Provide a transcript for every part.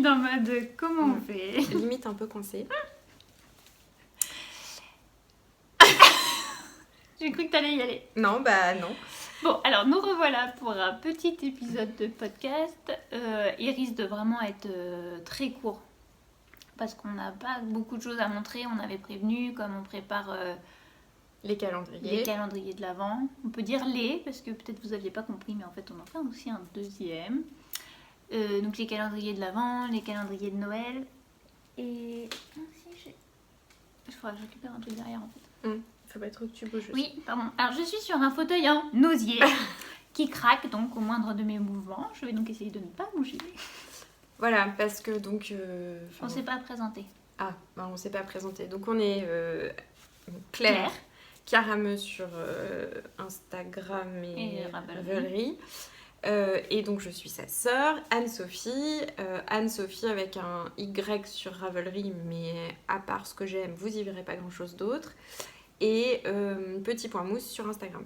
timide en mode comment on fait. Limite un peu coincée. J'ai cru que t'allais y aller. Non, bah non. Bon, alors nous revoilà pour un petit épisode de podcast. Il risque de vraiment être très court. Parce qu'on n'a pas beaucoup de choses à montrer. On avait prévenu, comme on prépare Les calendriers. les calendriers de l'Avent. On peut dire les, parce que peut-être vous n'aviez pas compris, mais en fait on en fait aussi un deuxième. Donc les calendriers de l'Avent, les calendriers de Noël. Et... Ah, si, il faudra que je récupère un truc derrière en fait. Faut pas trop que tu bouges. Oui, pardon. Alors je suis sur un fauteuil en osier qui craque donc au moindre de mes mouvements. Je vais donc essayer de ne pas bouger. Voilà, parce que donc... On ne s'est pas présenté. Ah, bah, on s'est pas présenté. Donc on est Claire. Carameux sur Instagram et Ravelry. Et donc je suis sa sœur, Anne-Sophie. Anne-Sophie avec un Y sur Ravelry, mais à part ce que j'aime, vous y verrez pas grand-chose d'autre. Et Petit Point Mousse sur Instagram.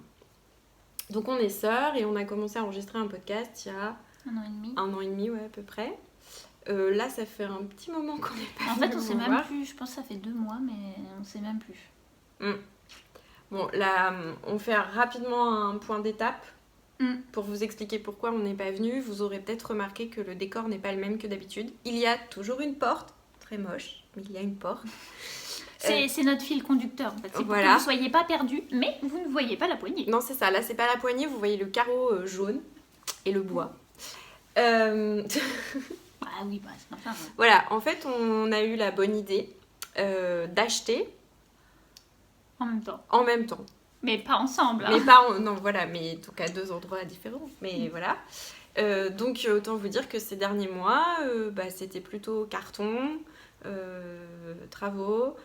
Donc on est sœurs et on a commencé à enregistrer un podcast il y a... 1 an et demi. 1 an et demi, ouais, à peu près. Là, ça fait un petit moment qu'on n'est pas En fait, venu on sait vous même voir. plus. Je pense que ça fait 2 mois, mais on sait même plus. Bon, là, on fait rapidement un point d'étape Mm. pour vous expliquer pourquoi on n'est pas venu. Vous aurez peut-être remarqué que le décor n'est pas le même que d'habitude. Il y a toujours une porte, très moche, mais il y a une porte. C'est notre fil conducteur en fait. C'est pour Voilà. que vous ne soyez pas perdus, mais vous ne voyez pas la poignée. Non, c'est ça. Là, c'est pas la poignée. Vous voyez le carreau jaune et le bois. Ah oui, bah c'est enfin. Voilà. En fait, on a eu la bonne idée d'acheter En même temps. en même temps. Mais pas ensemble. Hein. Mais pas non, voilà, mais donc à 2 endroits différents. Mais voilà. Donc, autant vous dire que ces derniers mois, c'était plutôt carton, travaux,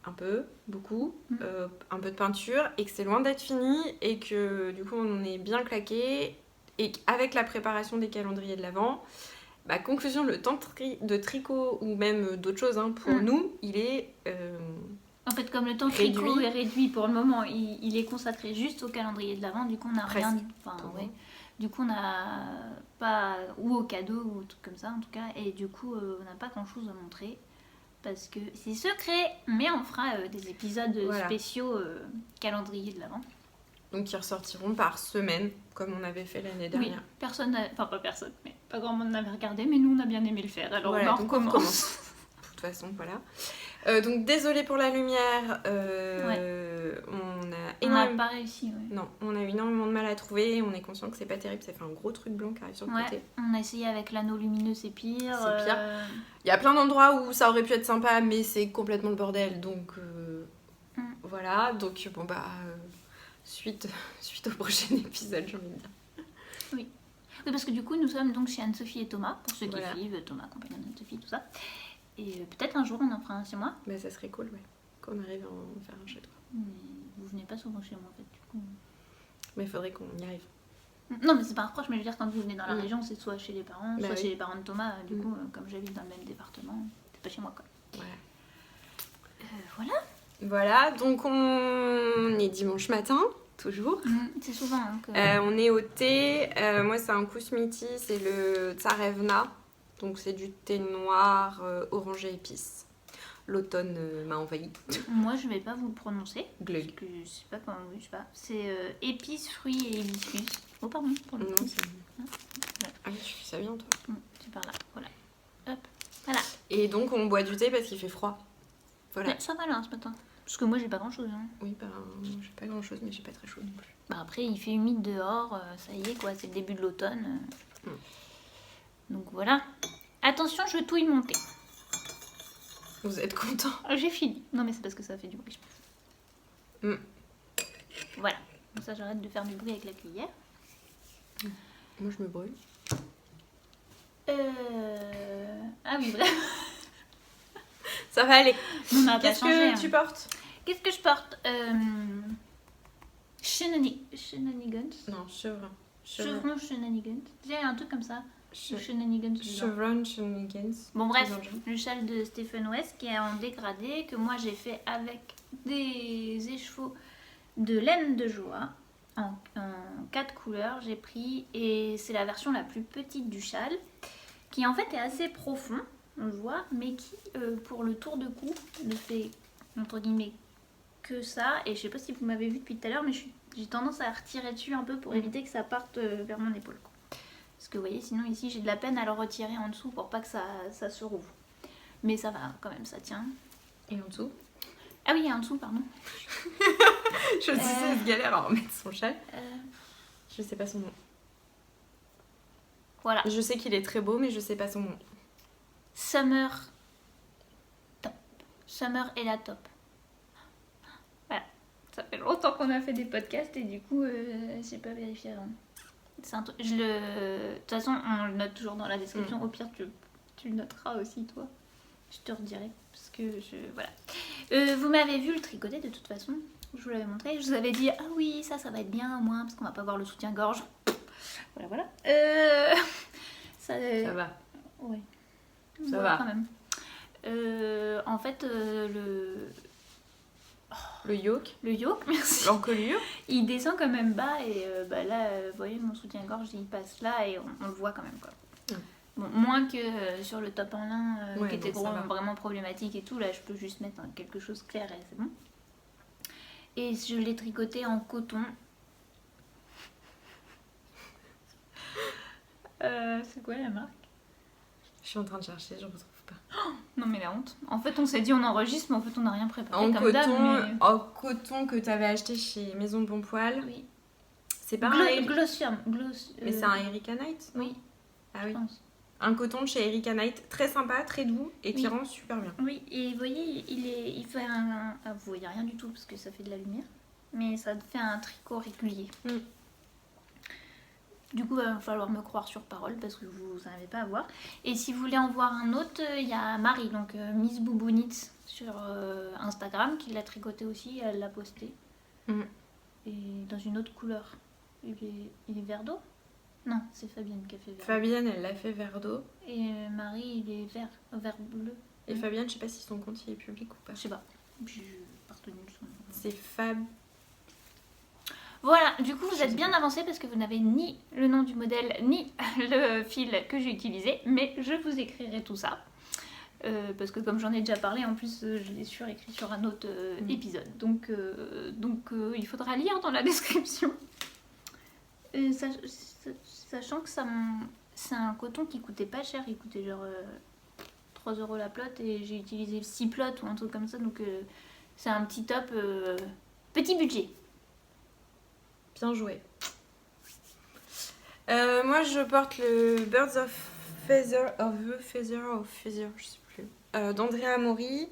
un peu, beaucoup, un peu de peinture, et que c'est loin d'être fini, et que du coup, on est bien claqué. Et avec la préparation des calendriers de l'Avent, conclusion, le temps de tricot, ou même d'autres choses, hein, pour nous, il est... En fait, comme le temps tricot est réduit pour le moment, il est consacré juste au calendrier de l'Avent, du coup on n'a rien... Enfin, ouais. Du coup on n'a pas... Ou au cadeau, ou truc comme ça en tout cas, et du coup on n'a pas grand chose à montrer, parce que c'est secret, mais on fera des épisodes spéciaux calendrier de l'Avent. Donc qui ressortiront par semaine, comme on avait fait l'année dernière. Oui, personne, enfin pas personne, mais pas grand monde n'avait regardé, mais nous on a bien aimé le faire, alors voilà, on recommence. De toute façon, voilà. Donc désolée pour la lumière, on n'a pas réussi. Ouais. Non, on a eu énormément de mal à trouver, on est conscient que c'est pas terrible, ça fait un gros truc blanc qui arrive sur le côté. On a essayé avec l'anneau lumineux, c'est pire. C'est pire. Il y a plein d'endroits où ça aurait pu être sympa, mais c'est complètement le bordel, donc voilà. Donc suite au prochain épisode, j'ai envie de dire. Oui, parce que du coup, nous sommes donc chez Anne-Sophie et Thomas, pour ceux qui suivent, Thomas, compagnon d'Anne-Sophie, tout ça. Et peut-être un jour on en fera un chez moi. Ça serait cool, ouais, qu'on arrive à en faire un chez toi. Mais vous venez pas souvent chez moi en fait, du coup. Mais il faudrait qu'on y arrive. Non, mais c'est pas un reproche, mais je veux dire, quand vous venez dans la région, c'est soit chez les parents, soit chez les parents de Thomas. Du coup, comme j'habite dans le même département, c'est pas chez moi quoi. Voilà. Voilà, donc on est dimanche matin. Toujours. C'est souvent que... on est au thé. Moi, c'est un Kousmiti, c'est le Tsarevna. Donc, c'est du thé noir, orangé épice. L'automne m'a envahi. Moi, je vais pas vous le prononcer. Glug. Parce que je sais pas comment vous... Je sais pas. C'est épices, fruits et hibiscus. Oh, pardon. Pour le coup. Ah oui, tu fais ça bien, toi. C'est par là. Voilà. Hop. Voilà. Et donc, on boit du thé parce qu'il fait froid. Voilà. Mais ça va là, ce matin. Parce que moi j'ai pas grand chose. Hein. Oui, j'ai pas grand chose, mais j'ai pas très chaud non plus. Après, il fait humide dehors, ça y est quoi, c'est le début de l'automne. Donc voilà. Attention, je touille mon thé. Vous êtes content? J'ai fini. Non, mais c'est parce que ça a fait du bruit, je pense. Voilà. Comme ça, j'arrête de faire du bruit avec la cuillère. Moi, je me brûle. Ah oui, bref. Ça va aller. Qu'est-ce que tu portes? Qu'est-ce que je porte? Shenanigans. Non, chevron. Chevron Shenanigans. Il y a un truc comme ça. Shenanigans. Chevron Shenanigans. Bon bref, le châle de Stephen West qui est en dégradé, que moi j'ai fait avec des écheveaux de laine de joie en 4 couleurs. J'ai pris, et c'est la version la plus petite du châle. qui en fait est assez profond, on le voit, mais qui, pour le tour de cou, ne fait, entre guillemets, que ça. Et je sais pas si vous m'avez vu depuis tout à l'heure, mais j'ai tendance à retirer dessus un peu pour éviter que ça parte vers mon épaule. Parce que vous voyez, sinon ici, j'ai de la peine à le retirer en dessous pour pas que ça se rouvre. Mais ça va, quand même, ça tient. Et en dessous? Ah oui, en dessous, pardon. Je sais, c'est galère à remettre son châle. Je sais pas son nom. Voilà. Je sais qu'il est très beau, mais je sais pas son nom. Summer Top. Summer et la top. Voilà. Ça fait longtemps qu'on a fait des podcasts et du coup, j'ai pas vérifié avant. C'est un truc. De toute façon, on le note toujours dans la description. Au pire, tu le noteras aussi, toi. Je te redirai. Parce que voilà. Vous m'avez vu le tricoter de toute façon. Je vous l'avais montré. Je vous avais dit, ah oui, ça va être bien, moins, parce qu'on va pas voir le soutien-gorge. Voilà. Ça va. Oui. Ça va. Quand même. En fait, le yoke. Le yoke, merci. L'encolure. Il descend quand même bas et là, vous voyez, mon soutien-gorge, il passe là et on le voit quand même, quoi. Bon, moins que sur le top en lin qui était vraiment problématique et tout. Là, je peux juste mettre quelque chose clair et c'est bon. Et je l'ai tricoté en coton. C'est quoi la marque? Je suis en train de chercher, je ne retrouve pas. Oh, non mais la honte. En fait, on s'est dit on enregistre, mais en fait, on n'a rien préparé en comme coton, d'hab. Mais... En coton que tu avais acheté chez Maison Bon Poil. Oui. C'est pas un Glossium. Mais c'est un Erika Knight? Oui. Ah oui. Je pense. Un coton de chez Erika Knight, très sympa, très doux et qui rend super bien. Oui, et vous voyez, il fait vous voyez rien du tout parce que ça fait de la lumière, mais ça fait un tricot régulier. Du coup, il va falloir me croire sur parole parce que vous n'arrivez pas à voir. Et si vous voulez en voir un autre, il y a Marie, donc Miss Boubounitz sur Instagram, qui l'a tricoté aussi, elle l'a posté. Et dans une autre couleur. Il est vert d'eau? Non, c'est Fabienne qui a fait vert. Fabienne, elle l'a fait vert d'eau. Et Marie, il est vert bleu. Et Fabienne, je sais pas si son compte il est public ou pas. Je sais pas. J'ai pas retenu son nom. C'est Fab. Voilà, du coup vous êtes bien avancé parce que vous n'avez ni le nom du modèle ni le fil que j'ai utilisé, mais je vous écrirai tout ça. Parce que comme j'en ai déjà parlé, en plus je l'ai surécrit sur un autre épisode. Donc il faudra lire dans la description. Sachant que c'est un coton qui coûtait pas cher, il coûtait genre 3 € la plotte et j'ai utilisé 6 plottes ou un truc comme ça, donc c'est un petit top petit budget. Bien joué. Moi je porte le Birds of Feather, je sais plus, d'Andrea Mori,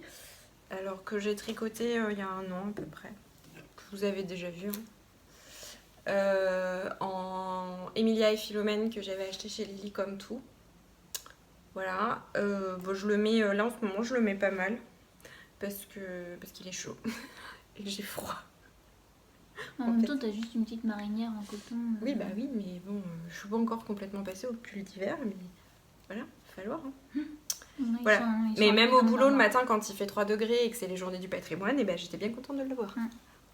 alors que j'ai tricoté il y a 1 an à peu près, que vous avez déjà vu. En Emilia et Philomène que j'avais acheté chez Lily comme tout. Voilà. Je le mets là en ce moment, je le mets pas mal parce qu'il est chaud et que j'ai froid. En même temps, t'as juste une petite marinière en coton. Oui, bah oui, mais bon, je suis pas encore complètement passée au pull d'hiver, mais voilà, il va falloir. Voilà. Mais même au boulot le matin, quand il fait 3 degrés et que c'est les journées du patrimoine, et ben j'étais bien contente de le voir.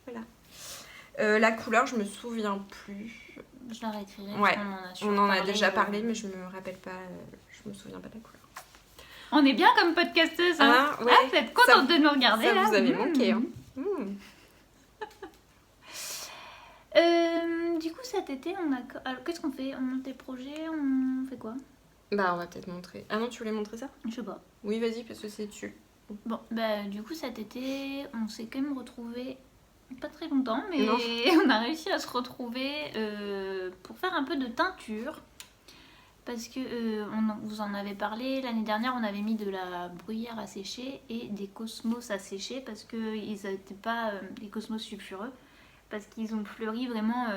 Voilà. La couleur, je me souviens plus. Je la réécrirai. Ouais, on en a déjà parlé, mais je me rappelle pas, je me souviens pas de la couleur. On est bien comme podcasteuse, hein. Ouais. Vous êtes contente de nous regarder ça là. Vous avez manqué, hein. Du coup, cet été, alors, qu'est-ce qu'on fait? On monte des projets, on fait quoi? Bah, on va peut-être montrer. Ah non, tu voulais montrer ça? Je sais pas. Oui, vas-y, parce que c'est dessus. Bon, bah, du coup, cet été, on s'est quand même retrouvés, pas très longtemps, mais non. On a réussi à se retrouver pour faire un peu de teinture. Parce que vous en avez parlé, l'année dernière, on avait mis de la bruyère à sécher et des cosmos à sécher parce qu'ils n'étaient pas des cosmos sulfureux. Parce qu'ils ont fleuri vraiment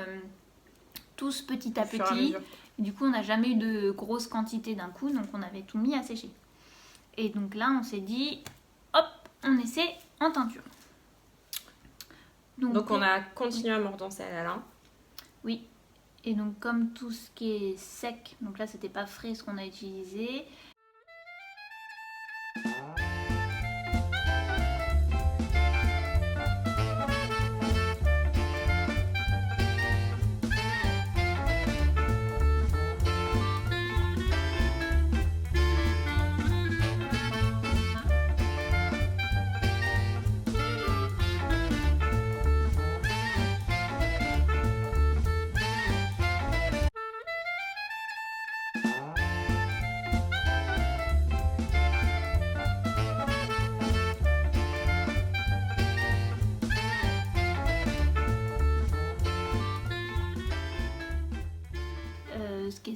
tous petit à petit. Et du coup, on n'a jamais eu de grosse quantité d'un coup, donc on avait tout mis à sécher. Et donc là, on s'est dit, hop, on essaie en teinture. Donc on a continué à mordancer à la lin. Oui. Et donc comme tout ce qui est sec, donc là c'était pas frais ce qu'on a utilisé.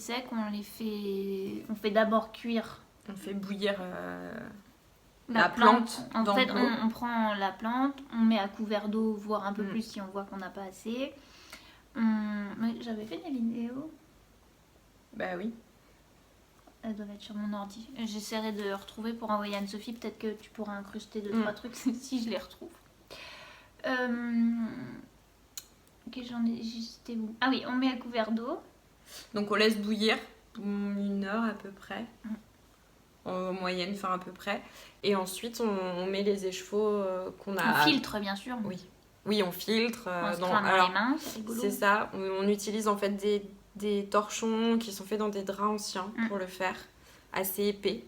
secs, on fait d'abord cuire. On fait bouillir la plante. En fait, on prend la plante, on met à couvert d'eau, voire un peu plus si on voit qu'on n'a pas assez. J'avais fait des vidéos. Bah oui. Elles doivent être sur mon ordi. J'essaierai de retrouver pour envoyer à Anne-Sophie. Peut-être que tu pourras incruster 2-3 trucs si je les retrouve. Ok, j'étais où? Ah oui, on met à couvert d'eau. Donc on laisse bouillir 1 heure à peu près. En moyenne, enfin à peu près. Et ensuite, on met les échevaux qu'on a... On filtre, bien sûr. Oui, on filtre. On se crame dans les mains, c'est rigolo. C'est ça. On utilise en fait des torchons qui sont faits dans des draps anciens pour le faire. Assez épais.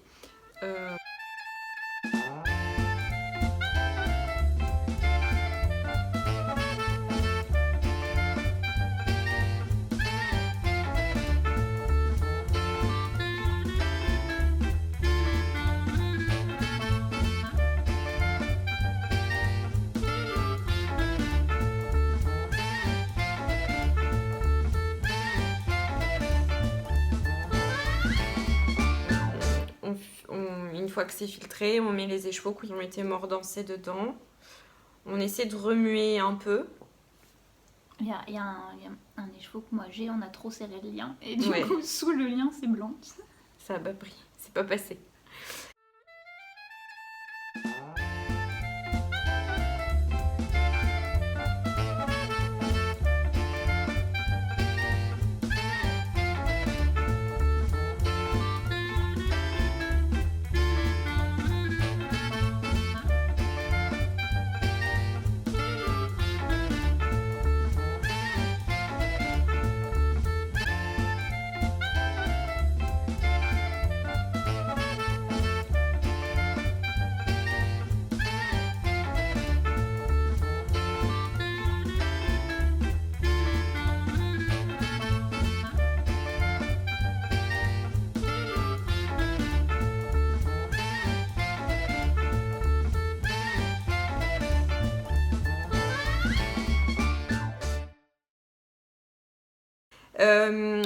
Une fois que c'est filtré, on met les échevaux qui ont été mordancés dedans. On essaie de remuer un peu. Il y a un écheveau que moi j'ai, on a trop serré le lien. Et du coup, sous le lien, c'est blanc. Ça a pas pris, c'est pas passé.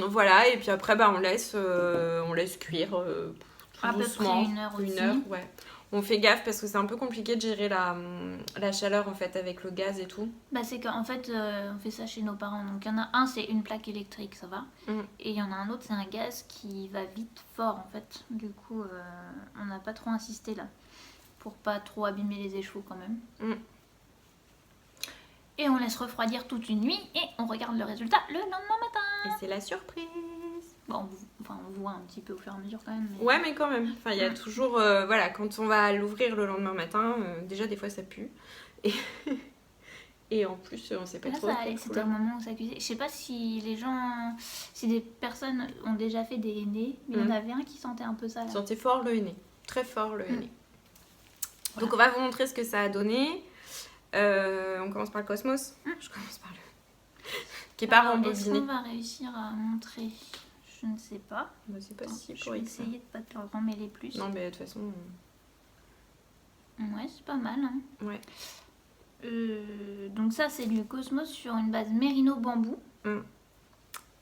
Voilà, et puis après on laisse cuire tout doucement, une heure, ouais. On fait gaffe parce que c'est un peu compliqué de gérer la chaleur en fait avec le gaz et tout. Bah c'est qu'en fait on fait ça chez nos parents, donc il y en a un c'est une plaque électrique, ça va, et il y en a un autre c'est un gaz qui va vite fort en fait, du coup on n'a pas trop insisté là pour pas trop abîmer les échevaux quand même. Et on laisse refroidir toute une nuit et on regarde le résultat le lendemain matin. Et c'est la surprise. Bon, on voit un petit peu au fur et à mesure quand même. Mais... Ouais, mais quand même. Enfin, il y a toujours... voilà, quand on va l'ouvrir le lendemain matin, déjà des fois ça pue. Et en plus, on sait pas trop. C'était au moment où ça cuisait. Je sais pas si les gens... Si des personnes ont déjà fait des henné, mais il y en avait un qui sentait un peu ça là. Sentait fort le henné. Très fort le henné. Voilà. Donc on va vous montrer ce que ça a donné. On commence par le Cosmos. Je commence par le... qui est pas rembobiné. Est-ce qu'on va réussir à montrer? Je ne sais pas. Bah, c'est pas si je vais essayer de pas te remêler plus. Non, mais de toute façon... Ouais, c'est pas mal. Hein. Ouais. Donc ça, c'est du Cosmos sur une base Merino bambou.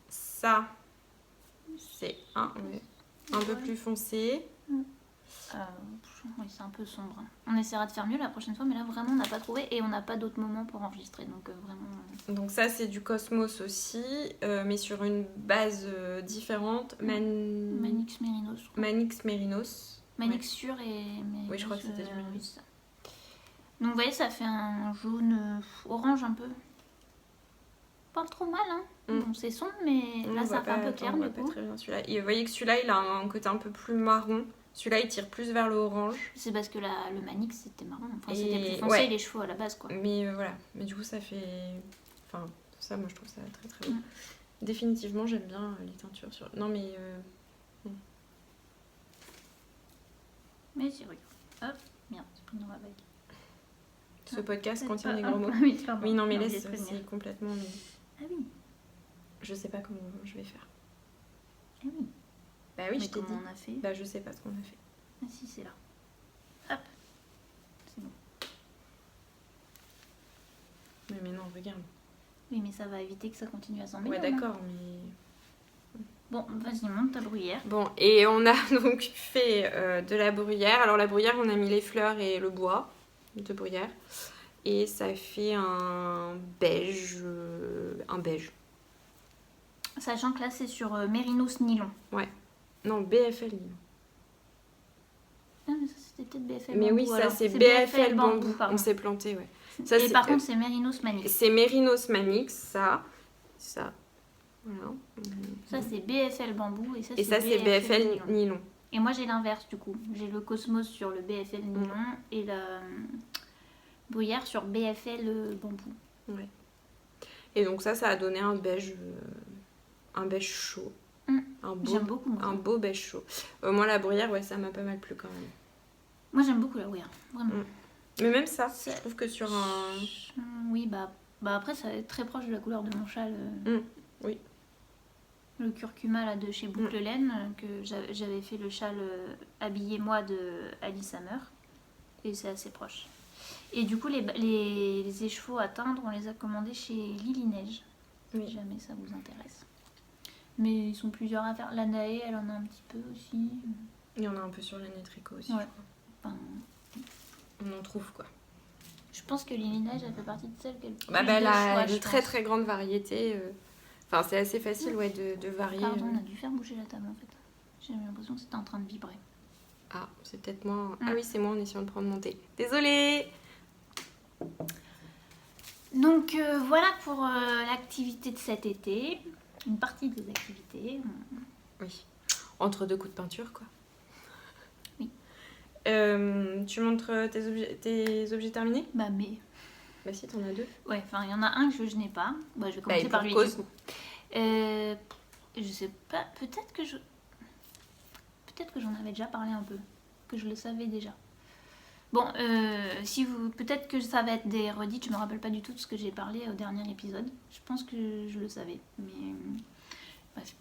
Ça, c'est un peu plus foncé. Oui, c'est un peu sombre. On essaiera de faire mieux la prochaine fois, mais là vraiment on n'a pas trouvé et on n'a pas d'autres moments pour enregistrer, donc vraiment. Donc ça c'est du Cosmos aussi, mais sur une base différente. Manix Mérinos. Manix Mérinos. Manix Sur et Mérinos. Oui, je crois que c'était du Mérinos. Donc vous voyez, ça fait un jaune orange un peu. Pas trop mal, hein. Bon, c'est sombre, mais là ça fait un peu clair du coup. Très bien, celui-là. Et vous voyez que celui-là il a un côté un peu plus marron. Celui-là, il tire plus vers le orange. C'est parce que le Manix, c'était marron. Enfin, c'était plus foncé, les chevaux à la base, quoi. Mais voilà. Mais du coup, ça fait... Enfin, ça, moi, je trouve ça très, très beau. Définitivement, j'aime bien les teintures sur... Non, mais... Mais c'est rigolo. Hop, merde, c'est pris dans ma bague. Ce podcast contient des gros mots. Oui, non, mais laisse, c'est complètement... Ah oui. Je sais pas comment je vais faire. Ah oui. Bah oui, je t'ai dit. On a fait. Bah je sais pas ce qu'on a fait. Ah si, c'est là. Hop. C'est bon. Mais non, regarde. Oui, mais ça va éviter que ça continue à s'emmêler. Ouais, d'accord, mais... Bon, vas-y, monte ta bruyère. Bon, et on a donc fait de la bruyère. Alors la bruyère, on a mis les fleurs et le bois de bruyère. Et ça fait un beige. Sachant que là, c'est sur Mérinos Nylon. Ouais. Non, BFL Nylon. Ah, mais ça, c'était peut-être BFL mais Bambou. oui, ça, alors. c'est BFL Bambou. On s'est planté, ouais. Ça, et par contre, c'est Mérinos Manix. C'est Mérinos Manix, ça. Voilà. Ça, c'est BFL Bambou. Et ça, c'est BFL Nylon. Et moi, j'ai l'inverse, du coup. J'ai le Cosmos sur le BFL Nylon et la bruyère sur BFL Bambou. Ouais. Et donc ça a donné un beige chaud. J'aime beaucoup. Moi, un beau beige chaud. Moi, la bruyère, ouais, ça m'a pas mal plu quand même. Moi, j'aime beaucoup la bruyère, vraiment. Mais même ça, je trouve que sur un... Oui, bah après, ça va être très proche de la couleur de mon châle. Oui. Le curcuma là, de chez Boucle Laine, que j'avais fait le châle Habillez-moi de Alice Hammer. Et c'est assez proche. Et du coup, les écheveaux à teindre, on les a commandés chez Lily Neige. Si jamais ça vous intéresse. Mais ils sont plusieurs à faire. La Nae, elle en a un petit peu aussi. Il y en a un peu sur la Netrico aussi, ouais. je crois. Enfin, on en trouve, quoi. Je pense que Lily Neige, elle fait partie de celles qu'elle elle a une très très grande variété. Enfin, c'est assez facile de varier. Pardon, on a dû faire bouger la table en fait. J'ai l'impression que c'était en train de vibrer. Ah, c'est peut-être moi. Ah oui, c'est moi en essayant de prendre mon thé. Désolée. Donc voilà pour l'activité de cet été. Une partie des activités. Oui. Entre deux coups de peinture, quoi. Oui. Tu montres tes objets terminés ? Bah si, t'en as 2. Ouais, enfin, il y en a un que je n'ai pas. Bah, je vais commencer par lui, du coup. Je sais pas, peut-être que j'en avais déjà parlé un peu. Que je le savais déjà. Bon, peut-être que ça va être des redites, je me rappelle pas du tout de ce que j'ai parlé au dernier épisode. Je pense que je le savais, mais bref.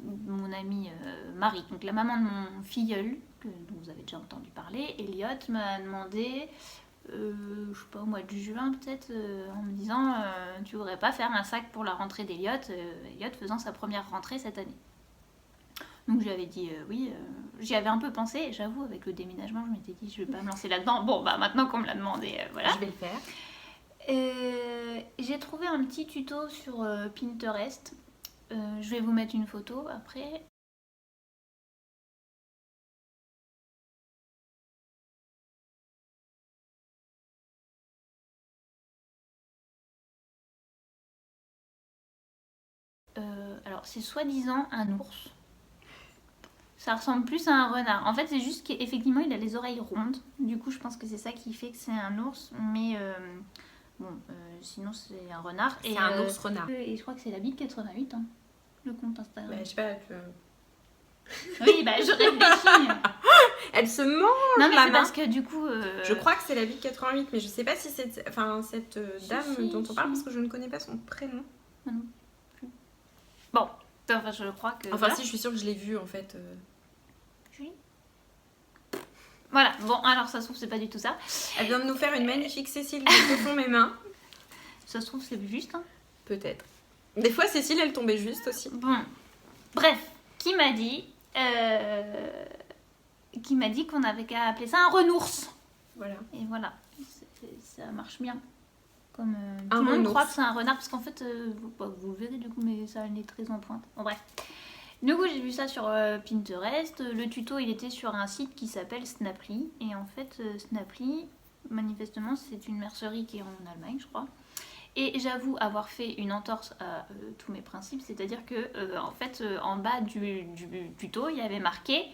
Mon amie Marie, donc la maman de mon filleul, dont vous avez déjà entendu parler, Elliot, m'a demandé, je sais pas, au mois de juin peut-être, en me disant tu voudrais pas faire un sac pour la rentrée d'Elliot, Elliot faisant sa première rentrée cette année. Donc je lui avais dit oui, j'y avais un peu pensé, j'avoue, avec le déménagement, je m'étais dit je vais pas me lancer là-dedans. Bon, bah maintenant qu'on me l'a demandé, voilà. Je vais le faire. J'ai trouvé un petit tuto sur Pinterest. Je vais vous mettre une photo après. Alors c'est soi-disant un ours. Ça ressemble plus à un renard. En fait, c'est juste qu'effectivement, il a les oreilles rondes. Du coup, je pense que c'est ça qui fait que c'est un ours. Mais sinon, c'est un renard. C'est un ours renard. Et je crois que c'est la Bite 88, hein, le compte Instagram. Je sais pas. Oui, je réfléchis. Elle se mange. Non, mais c'est parce que du coup. Je crois que c'est la Bite 88, mais je sais pas si c'est cette dame dont on parle parce que je ne connais pas son prénom. Non plus. Bon. Enfin, je crois que... Enfin, si, je suis sûre que je l'ai vue, en fait. Julie. Voilà. Bon, alors, ça se trouve, c'est pas du tout ça. Elle vient de nous faire une magnifique Cécile qui font mes mains. Ça se trouve, c'est juste, hein. Peut-être. Des fois, Cécile, elle tombait juste aussi. Bon. Bref, qui m'a dit qu'on avait qu'à appeler ça un renours. Voilà. Et voilà. Ça marche bien. Comme tout le monde croit que c'est un renard, parce qu'en fait, vous le verrez du coup, mais ça est très en pointe. Bon, bref. Du coup, j'ai vu ça sur Pinterest. Le tuto, il était sur un site qui s'appelle Snaply. Et en fait, Snaply, manifestement, c'est une mercerie qui est en Allemagne, je crois. Et j'avoue avoir fait une entorse à tous mes principes, c'est-à-dire que, en fait, en bas du tuto, il y avait marqué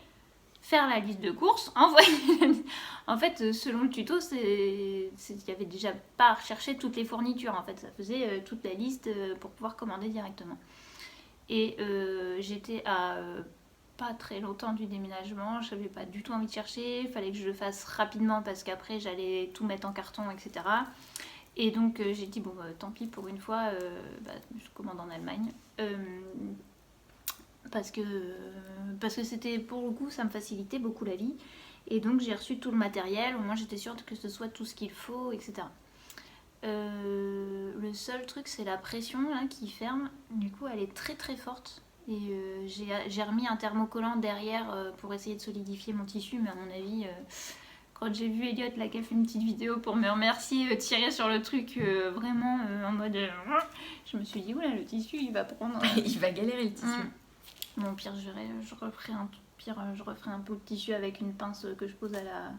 faire la liste de courses, envoyer. En fait, selon le tuto, il y avait déjà pas à rechercher toutes les fournitures. En fait, ça faisait toute la liste pour pouvoir commander directement. Et j'étais à pas très longtemps du déménagement. Je n'avais pas du tout envie de chercher. Il fallait que je le fasse rapidement parce qu'après, j'allais tout mettre en carton, etc. Et donc, j'ai dit, bon, tant pis, pour une fois, je commande en Allemagne. Parce que c'était, pour le coup, ça me facilitait beaucoup la vie. Et donc j'ai reçu tout le matériel, au moins j'étais sûre que ce soit tout ce qu'il faut, etc. Le seul truc, c'est la pression là, qui ferme. Du coup, elle est très très forte. Et j'ai remis un thermocollant derrière pour essayer de solidifier mon tissu. Mais à mon avis, quand j'ai vu Elliot là, qui a fait une petite vidéo pour me remercier, tirer sur le truc vraiment en mode... je me suis dit, oula, le tissu, il va prendre... il va galérer le tissu. Bon, au pire, je referai un peu de tissu avec une pince que je pose à la...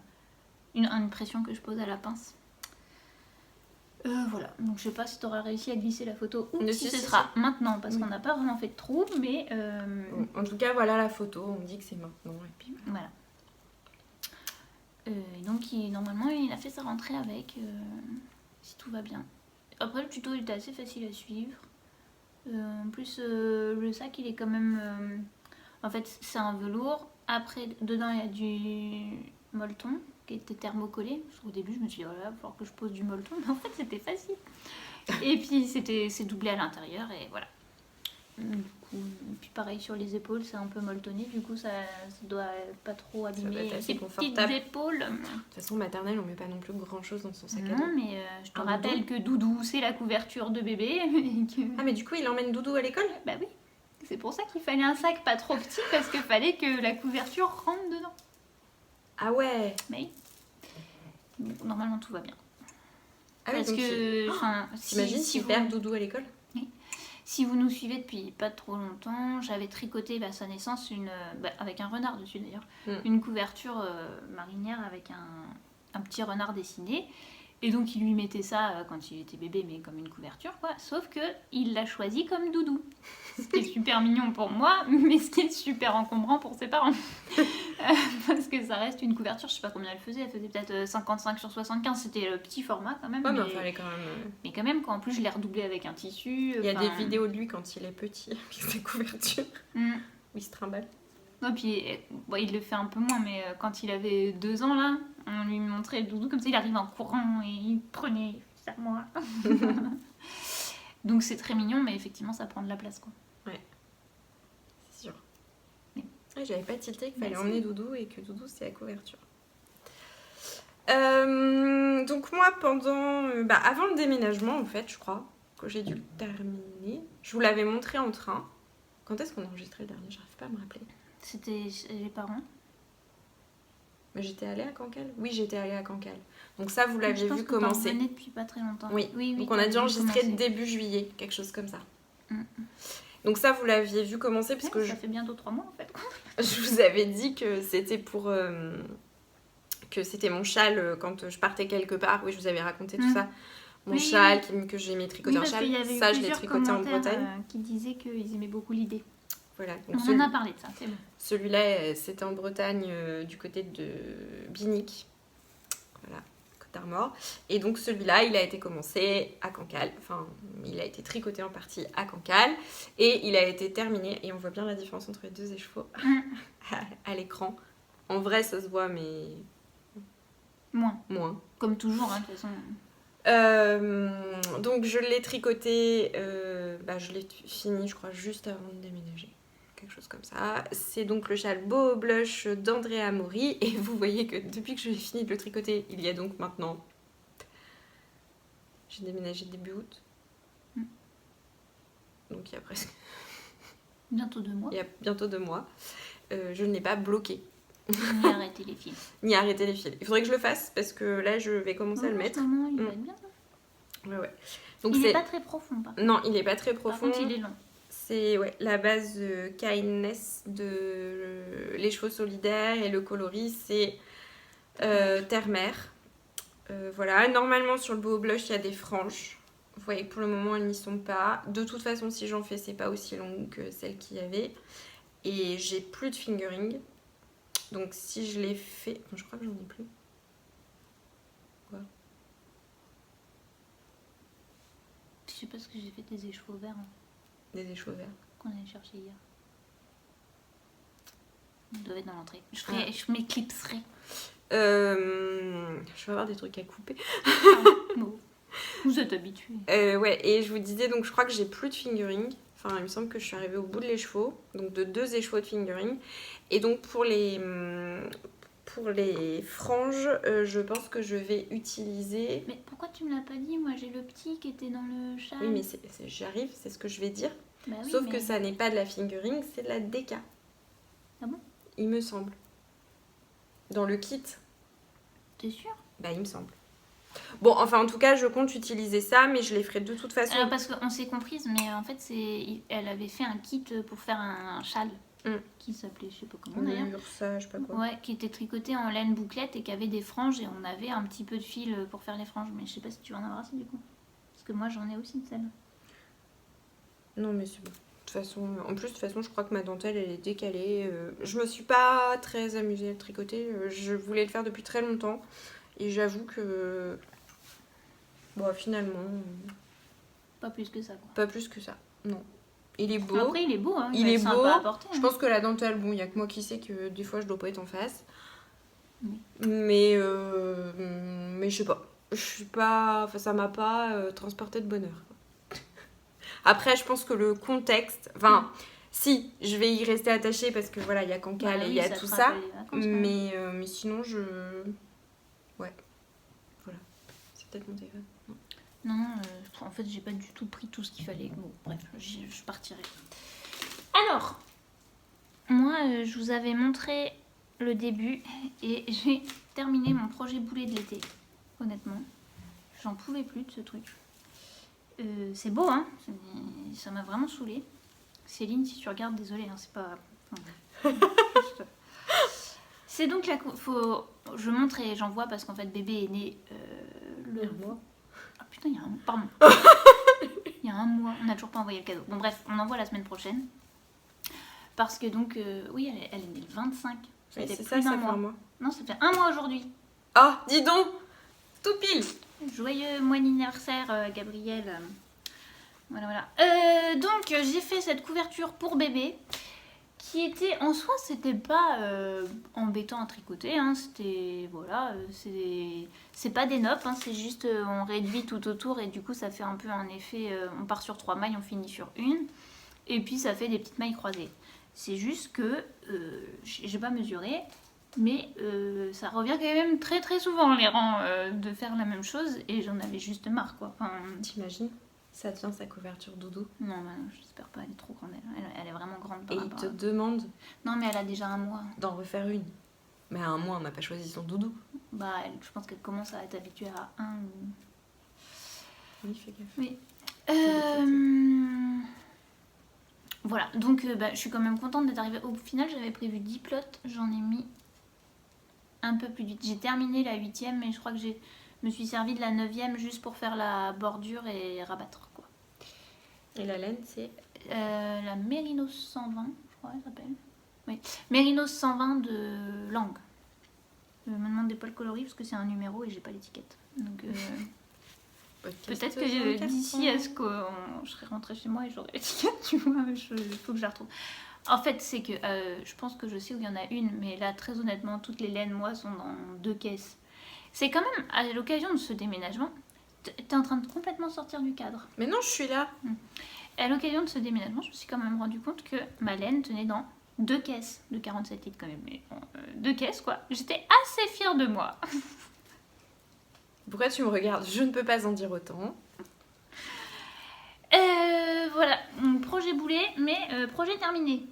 Une pression que je pose à la pince. Voilà, donc je sais pas si tu auras réussi à glisser la photo ou si ce sera maintenant, parce qu'on n'a pas vraiment fait de trou, mais... Bon, en tout cas, voilà la photo, on me dit que c'est maintenant, et puis voilà. Donc normalement, il a fait sa rentrée avec, si tout va bien. Après, le tuto était assez facile à suivre. En plus, le sac, il est quand même... en fait, c'est un velours. Après, dedans, il y a du molleton qui était thermocollé. Au début, je me suis dit, voilà, il va falloir que je pose du molleton. Mais en fait, c'était facile. Et puis, c'est doublé à l'intérieur et voilà. Du coup, puis pareil sur les épaules, c'est un peu molletonné. Du coup, ça doit pas trop abîmer les petites épaules. De toute façon, maternelle, on met pas non plus grand-chose dans son sac à dos. Non, mais je te rappelle que Doudou, c'est la couverture de bébé. Ah, mais du coup, il emmène Doudou à l'école ? Bah oui. C'est pour ça qu'il fallait un sac pas trop petit, parce qu'il fallait que la couverture rentre dedans. Ah ouais. Mais normalement tout va bien. Ah oui, parce que t'imagines si perd Doudou à l'école ? Oui. Si vous nous suivez depuis pas trop longtemps, j'avais tricoté à sa naissance avec un renard dessus d'ailleurs, une couverture marinière avec un petit renard dessiné. Et donc il lui mettait ça quand il était bébé, mais comme une couverture, quoi. Sauf que il l'a choisi comme Doudou. Ce qui est super mignon pour moi, mais ce qui est super encombrant pour ses parents. Parce que ça reste une couverture, je sais pas combien elle faisait peut-être 55 sur 75, c'était le petit format quand même. Ouais, mais il fallait quand même... Mais quand même, en plus je l'ai redoublé avec un tissu. Il y a des vidéos de lui quand il est petit, avec ses couvertures. Où il se trimballe. Ouais, puis il le fait un peu moins, mais quand il avait 2 ans là, on lui montrait le Doudou comme ça, il arrivait en courant et il prenait ça moi. Donc c'est très mignon, mais effectivement ça prend de la place quoi. Ouais, c'est sûr. Ouais, j'avais pas tilté qu'il fallait emmener Doudou et que Doudou c'est la couverture. Donc moi pendant... avant le déménagement en fait, je crois que j'ai dû le terminer. Je vous l'avais montré en train. Quand est-ce qu'on a enregistré le dernier ? J'arrive pas à me rappeler. C'était les parents. Mais j'étais allée à Cancale ? Oui, j'étais allée à Cancale. Donc ça, vous l'aviez vu commencer. Je pense depuis pas très longtemps. Oui. Donc on a dû enregistrer début juillet, quelque chose comme ça. Donc ça, vous l'aviez vu commencer parce que ça fait bientôt 3 mois en fait. Je vous avais dit que c'était pour que c'était mon châle quand je partais quelque part. Oui, je vous avais raconté tout ça. Mon châle que j'aimais tricoter un châle. Ça, je l'ai tricoté en Bretagne. Qui disaient qu'ils aimaient beaucoup l'idée. Voilà. Donc on en a parlé de ça, c'est bon. Celui-là, c'était en Bretagne, du côté de Binic. Voilà, Côte d'Armor. Et donc celui-là, il a été commencé à Cancale. Enfin, il a été tricoté en partie à Cancale. Et il a été terminé. Et on voit bien la différence entre les deux écheveaux à l'écran. En vrai, ça se voit, mais... Moins. Comme toujours, hein, de toute façon. Donc je l'ai tricoté, je l'ai fini, je crois, juste avant de déménager. Quelque chose comme ça. C'est donc le châle Boho Blush d'Andrea Mori. Et vous voyez que depuis que j'ai fini de le tricoter, il y a donc maintenant... J'ai déménagé début août. Donc il y a presque... Bientôt 2 mois. Il y a bientôt 2 mois. Je ne l'ai pas bloqué. Ni arrêter les fils. Ni arrêter les fils. Il faudrait que je le fasse parce que là, je vais commencer à le mettre. Il va être bien. Ouais. Donc il n'est pas très profond, par contre. Non, il n'est pas très profond. Par contre, il est long. C'est la base Kindness de Les Chevaux Solidaires et le coloris, c'est Terre-Mer. Voilà, normalement sur le Boho Blush, il y a des franges. Vous voyez, pour le moment, elles n'y sont pas. De toute façon, si j'en fais, c'est pas aussi long que celle qu'il y avait. Et j'ai plus de fingering. Donc si je l'ai fait... je crois que j'en ai plus. Quoi ? Je sais pas ce que j'ai fait des écheveaux verts. Des écheveaux verts. Qu'on allait chercher hier. Ils doivent être dans l'entrée. Je m'éclipserai. Je vais avoir des trucs à couper. Bon. Vous êtes habitués. Ouais, et je vous disais, donc je crois que j'ai plus de fingering. Enfin, il me semble que je suis arrivée au bout de l'écheveau. Donc de 2 écheveaux de fingering. Et donc pour pour les franges, je pense que je vais utiliser... Mais pourquoi tu me l'as pas dit? Moi, j'ai le petit qui était dans le châle. Oui, mais j'arrive, c'est ce que je vais dire. Bah oui, Sauf que ça n'est pas de la fingering, c'est de la déca. Ah bon? Il me semble. Dans le kit. T'es sûre? Bah, il me semble. Bon, enfin, en tout cas, je compte utiliser ça, mais je les ferai de toute façon. Alors, parce qu'on s'est comprises, mais en fait, elle avait fait un kit pour faire un châle. Qui s'appelait, je sais pas comment d'ailleurs. Ça, je sais pas quoi. Ouais, qui était tricoté en laine bouclette et qui avait des franges, et on avait un petit peu de fil pour faire les franges, mais je sais pas si tu vas en avoir assez du coup. Parce que moi, j'en ai aussi de celle. Non, mais c'est bon. De toute façon, je crois que ma dentelle, elle est décalée. Je me suis pas très amusée à le tricoter. Je voulais le faire depuis très longtemps. Et j'avoue que... Bon, finalement... Pas plus que ça, quoi. Pas plus que ça, non. Il est beau. Après, il est beau, hein. Il est beau. À porter, je pense que la dentelle, bon, il y a que moi qui sais que des fois, je dois pas être en face. Oui. Mais je sais pas. Je suis pas... Enfin, ça m'a pas transporté de bonheur. Après, je pense que le contexte... Enfin, si, je vais y rester attachée parce que voilà, il y a Cancale et il y a tout ça. Mais sinon, ouais. Voilà. C'est peut-être mon téléphone. Non, en fait, j'ai pas du tout pris tout ce qu'il fallait. Bon, bref, je partirai. Alors, moi, je vous avais montré le début et j'ai terminé mon projet boulet de l'été. Honnêtement, j'en pouvais plus de ce truc. C'est beau, hein. Ça m'a vraiment saoulée. Céline, si tu regardes, désolée, hein, c'est pas... C'est donc la... Je montre et j'envoie parce qu'en fait, bébé est né le mois. Ah putain, il y a un mois. Pardon. Il y a un mois. On n'a toujours pas envoyé le cadeau. Bon, bref, on envoie la semaine prochaine. Parce que donc, oui, elle est née le 25. Ça fait plus d'un mois. Non, ça fait un mois aujourd'hui. Ah, dis donc, tout pile. Joyeux mois d'anniversaire, Gabriel. Voilà. Donc, j'ai fait cette couverture pour bébé. Qui était, en soi, c'était pas embêtant à tricoter. Hein, c'était, voilà, c'est pas des noppes. Hein, c'est juste, on réduit tout autour et du coup, ça fait un peu un effet. On part sur 3 mailles, on finit sur une. Et puis, ça fait des petites mailles croisées. C'est juste que, j'ai pas mesuré. Mais ça revient quand même très très souvent les rangs de faire la même chose et j'en avais juste marre quoi. Enfin, t'imagines, ça tient sa couverture doudou. Non, bah, j'espère pas, elle est trop grande. Elle est vraiment grande. Et il te demande. Non, mais elle a déjà un mois. D'en refaire une. Mais à un mois, on n'a pas choisi son doudou. Bah, je pense qu'elle commence à être habituée à un. Oui, fais gaffe. Oui. Voilà, donc je suis quand même contente d'être arrivée. Au final, j'avais prévu 10 plots, j'en ai mis un peu plus vite. J'ai terminé la 8e, mais je crois que je me suis servi de la 9e juste pour faire la bordure et rabattre, quoi. Et la laine, c'est la Mérinos 120, je crois, elle s'appelle. Oui, Mérinos 120 de Langue. Je me demande pas le coloris parce que c'est un numéro et j'ai pas l'étiquette. Donc peut-être que d'ici à ce que je serai rentrée chez moi et j'aurai l'étiquette, tu vois, il faut que je la retrouve. En fait, c'est que je pense que je sais où il y en a une, mais là, très honnêtement, toutes les laines, moi, sont dans 2 caisses. C'est quand même, à l'occasion de ce déménagement, t'es en train de complètement sortir du cadre. Mais non, je suis là. À l'occasion de ce déménagement, je me suis quand même rendu compte que ma laine tenait dans 2 caisses de 47 litres quand même. Mais 2 caisses, quoi. J'étais assez fière de moi. Pourquoi tu me regardes? Je ne peux pas en dire autant. Voilà, projet boulet, mais projet terminé.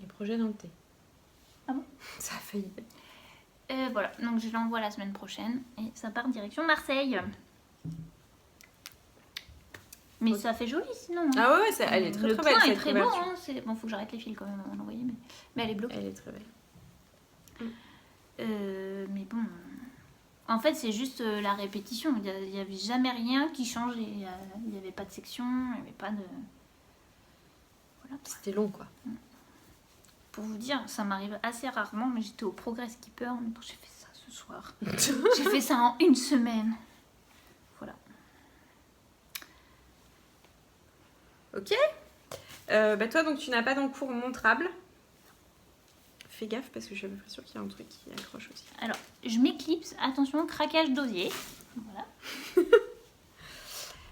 Et projet dans le thé. Ah bon? Ça a failli. Voilà, donc je l'envoie la semaine prochaine et ça part direction Marseille. Mais okay. Ça fait joli sinon. Hein. Ah ouais, elle est très le très belle. Le point est très beau. Hein, bon, faut que j'arrête les fils quand même avant d'envoyer, mais elle est bloquée. Elle est très belle. Mais bon, en fait c'est juste la répétition. Il n'y avait jamais rien qui changeait. Il n'y avait pas de section, il n'y avait pas de... Voilà. C'était long quoi. Pour vous dire, ça m'arrive assez rarement, mais j'étais au Progress Keeper, donc j'ai fait ça ce soir. J'ai fait ça en 1 semaine. Voilà. Ok. Toi, donc tu n'as pas d'encours montrable. Fais gaffe parce que j'ai l'impression qu'il y a un truc qui accroche aussi. Alors, je m'éclipse. Attention, craquage d'osier.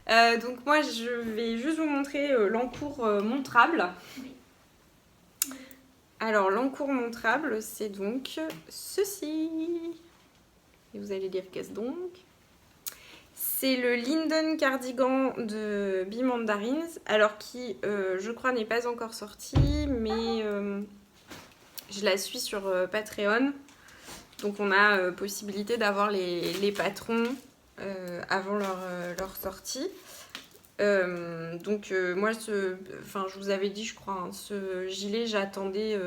Voilà. Donc moi, je vais juste vous montrer l'encours montrable. Oui. Alors, l'encours montrable, c'est donc ceci. Et vous allez dire qu'est-ce donc? C'est le Linden Cardigan de Bee Mandarins, alors qui, je crois, n'est pas encore sorti, mais je la suis sur Patreon. Donc, on a possibilité d'avoir les patrons avant leur sortie. Donc moi, je vous avais dit, je crois, hein, ce gilet, j'attendais...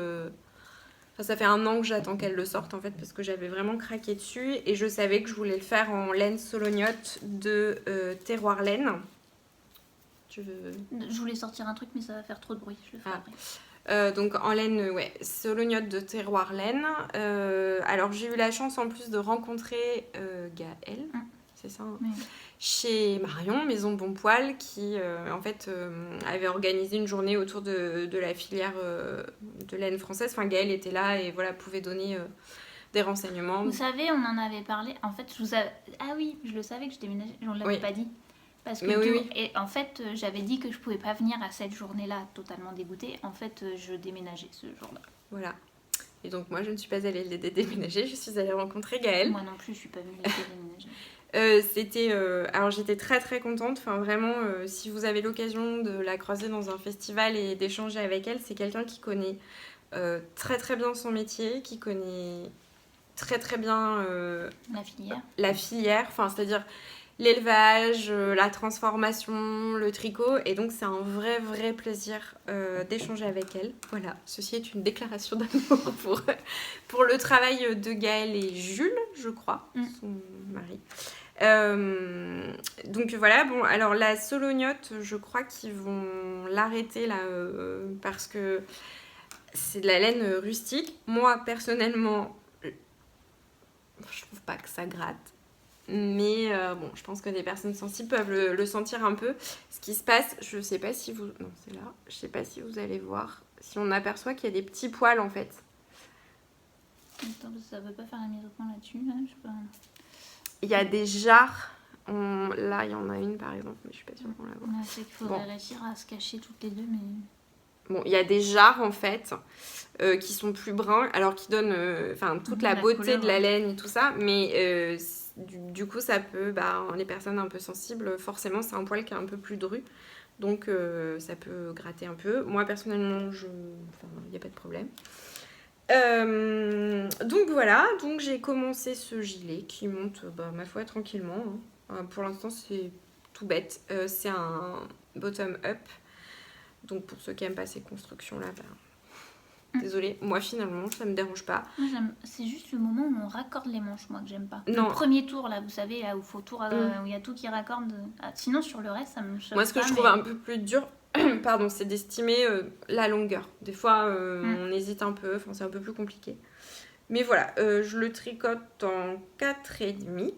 ça fait 1 an que j'attends qu'elle le sorte, en fait, parce que j'avais vraiment craqué dessus. Et je savais que je voulais le faire en laine solognotte de Terroir Laine. Je voulais sortir un truc, mais ça va faire trop de bruit. Je le ferai après. Donc en laine, ouais, solognotte de Terroir Laine. Alors j'ai eu la chance en plus de rencontrer Gaëlle, c'est ça, hein, chez Marion, Maison Bon Poil, qui en fait avait organisé une journée autour de la filière de laine française. Enfin, Gaëlle était là et voilà, pouvait donner des renseignements. Vous savez, on en avait parlé. En fait, ah oui, je le savais que je déménageais, on ne l'avait pas dit. Parce que oui. Et en fait, j'avais dit que je pouvais pas venir à cette journée-là, totalement dégoûtée. En fait, je déménageais ce jour-là. Voilà. Et donc moi, je ne suis pas allée l'aider déménager, je suis allée rencontrer Gaëlle. Moi non plus, je suis pas venue l'aider déménager. Alors j'étais très très contente, enfin vraiment, si vous avez l'occasion de la croiser dans un festival et d'échanger avec elle, c'est quelqu'un qui connaît très très bien son métier, qui connaît très très bien la filière, enfin c'est-à-dire l'élevage, la transformation, le tricot, et donc c'est un vrai plaisir d'échanger avec elle. Voilà, ceci est une déclaration d'amour pour le travail de Gaëlle et Jules, je crois, son mari. Donc voilà, bon, alors la solognotte, je crois qu'ils vont l'arrêter là, parce que c'est de la laine rustique. Moi, personnellement, je trouve pas que ça gratte. Mais bon, je pense que des personnes sensibles peuvent le sentir un peu. Ce qui se passe, je sais pas si vous... Non, c'est là. Je sais pas si vous allez voir. Si on aperçoit qu'il y a des petits poils, en fait. Attends, ça veut pas faire la mise au point là-dessus, là, je sais pas. Il y a des jarres. Là, il y en a une, par exemple, mais je suis pas sûre qu'on la voit. C'est qu'il faudrait réussir à se cacher toutes les deux, mais... Bon, il y a des jarres, en fait, qui sont plus bruns, alors qui donnent toute la beauté couleur, de la laine et tout ça, mais... Du coup, ça peut, les personnes un peu sensibles, forcément, c'est un poil qui est un peu plus dru. Donc, ça peut gratter un peu. Moi, personnellement, il n'y a pas de problème. Donc, voilà. Donc, j'ai commencé ce gilet qui monte, ma foi, tranquillement. Hein. Pour l'instant, c'est tout bête. C'est un bottom-up. Donc, pour ceux qui n'aiment pas ces constructions-là, désolée, moi finalement ça me dérange pas. Moi, c'est juste le moment où on raccorde les manches, moi que j'aime pas. Non. Le premier tour là, vous savez, là où il y a tout qui raccorde. Sinon sur le reste ça me choque. Moi ce que je trouve un peu plus dur, pardon, c'est d'estimer la longueur. Des fois on hésite un peu, c'est un peu plus compliqué. Mais voilà, je le tricote en 4,5.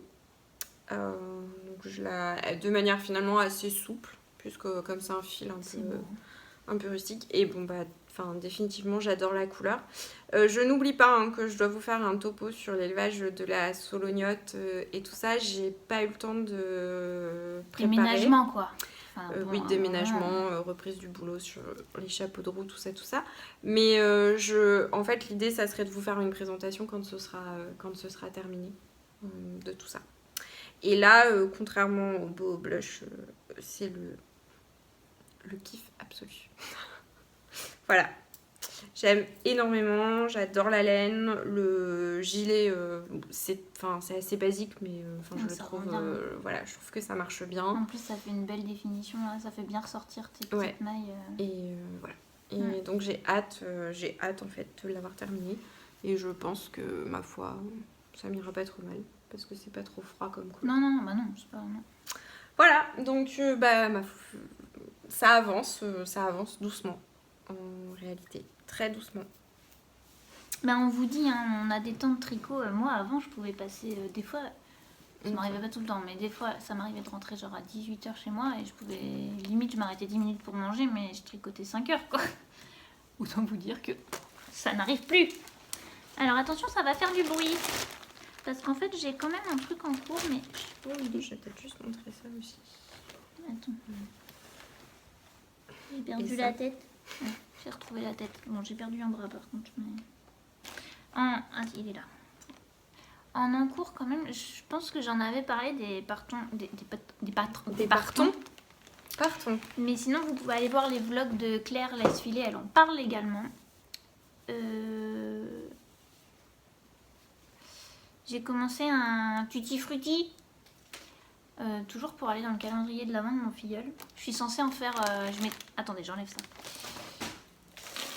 Donc de manière finalement assez souple, puisque comme c'est un fil un peu rustique. Et bon définitivement j'adore la couleur. Je n'oublie pas que je dois vous faire un topo sur l'élevage de la solognotte et tout ça. J'ai pas eu le temps de préparer. Déménagement quoi. Oui, déménagement, reprise du boulot sur les chapeaux de roue, tout ça. Mais en fait l'idée ça serait de vous faire une présentation quand ce sera terminé de tout ça. Et là, contrairement au beau blush, c'est le kiff absolu. Voilà, j'aime énormément, j'adore la laine, le gilet, c'est assez basique, mais je le trouve, je trouve que ça marche bien. En plus, ça fait une belle définition, là, ça fait bien ressortir tes petites mailles. Et voilà, et donc j'ai hâte en fait de l'avoir terminé, et je pense que, ma foi, ça m'ira pas trop mal, parce que c'est pas trop froid comme couleur. Non, c'est pas... Non. Voilà, donc ça avance doucement. En réalité, très doucement. On vous dit, on a des temps de tricot. Moi, avant, je pouvais passer des fois, ça m'arrivait pas tout le temps, mais des fois, ça m'arrivait de rentrer genre à 18h chez moi et je pouvais, limite, je m'arrêtais 10 minutes pour manger, mais je tricotais 5 heures, quoi. Autant vous dire que ça n'arrive plus. Alors, attention, ça va faire du bruit. Parce qu'en fait, j'ai quand même un truc en cours, mais je sais pas où il est. Je vais peut-être juste montrer ça aussi. Attends. J'ai perdu la tête. J'ai retrouvé la tête. Bon, j'ai perdu un bras par contre. Mais... il est là. En encours, quand même, je pense que j'en avais parlé des partons. Des partons. Mais sinon, vous pouvez aller voir les vlogs de Claire Laisse-Filer, elle en parle également. J'ai commencé un tutti frutti. Toujours pour aller dans le calendrier de l'avant de mon filleul. Je suis censée en faire... Attendez, j'enlève ça.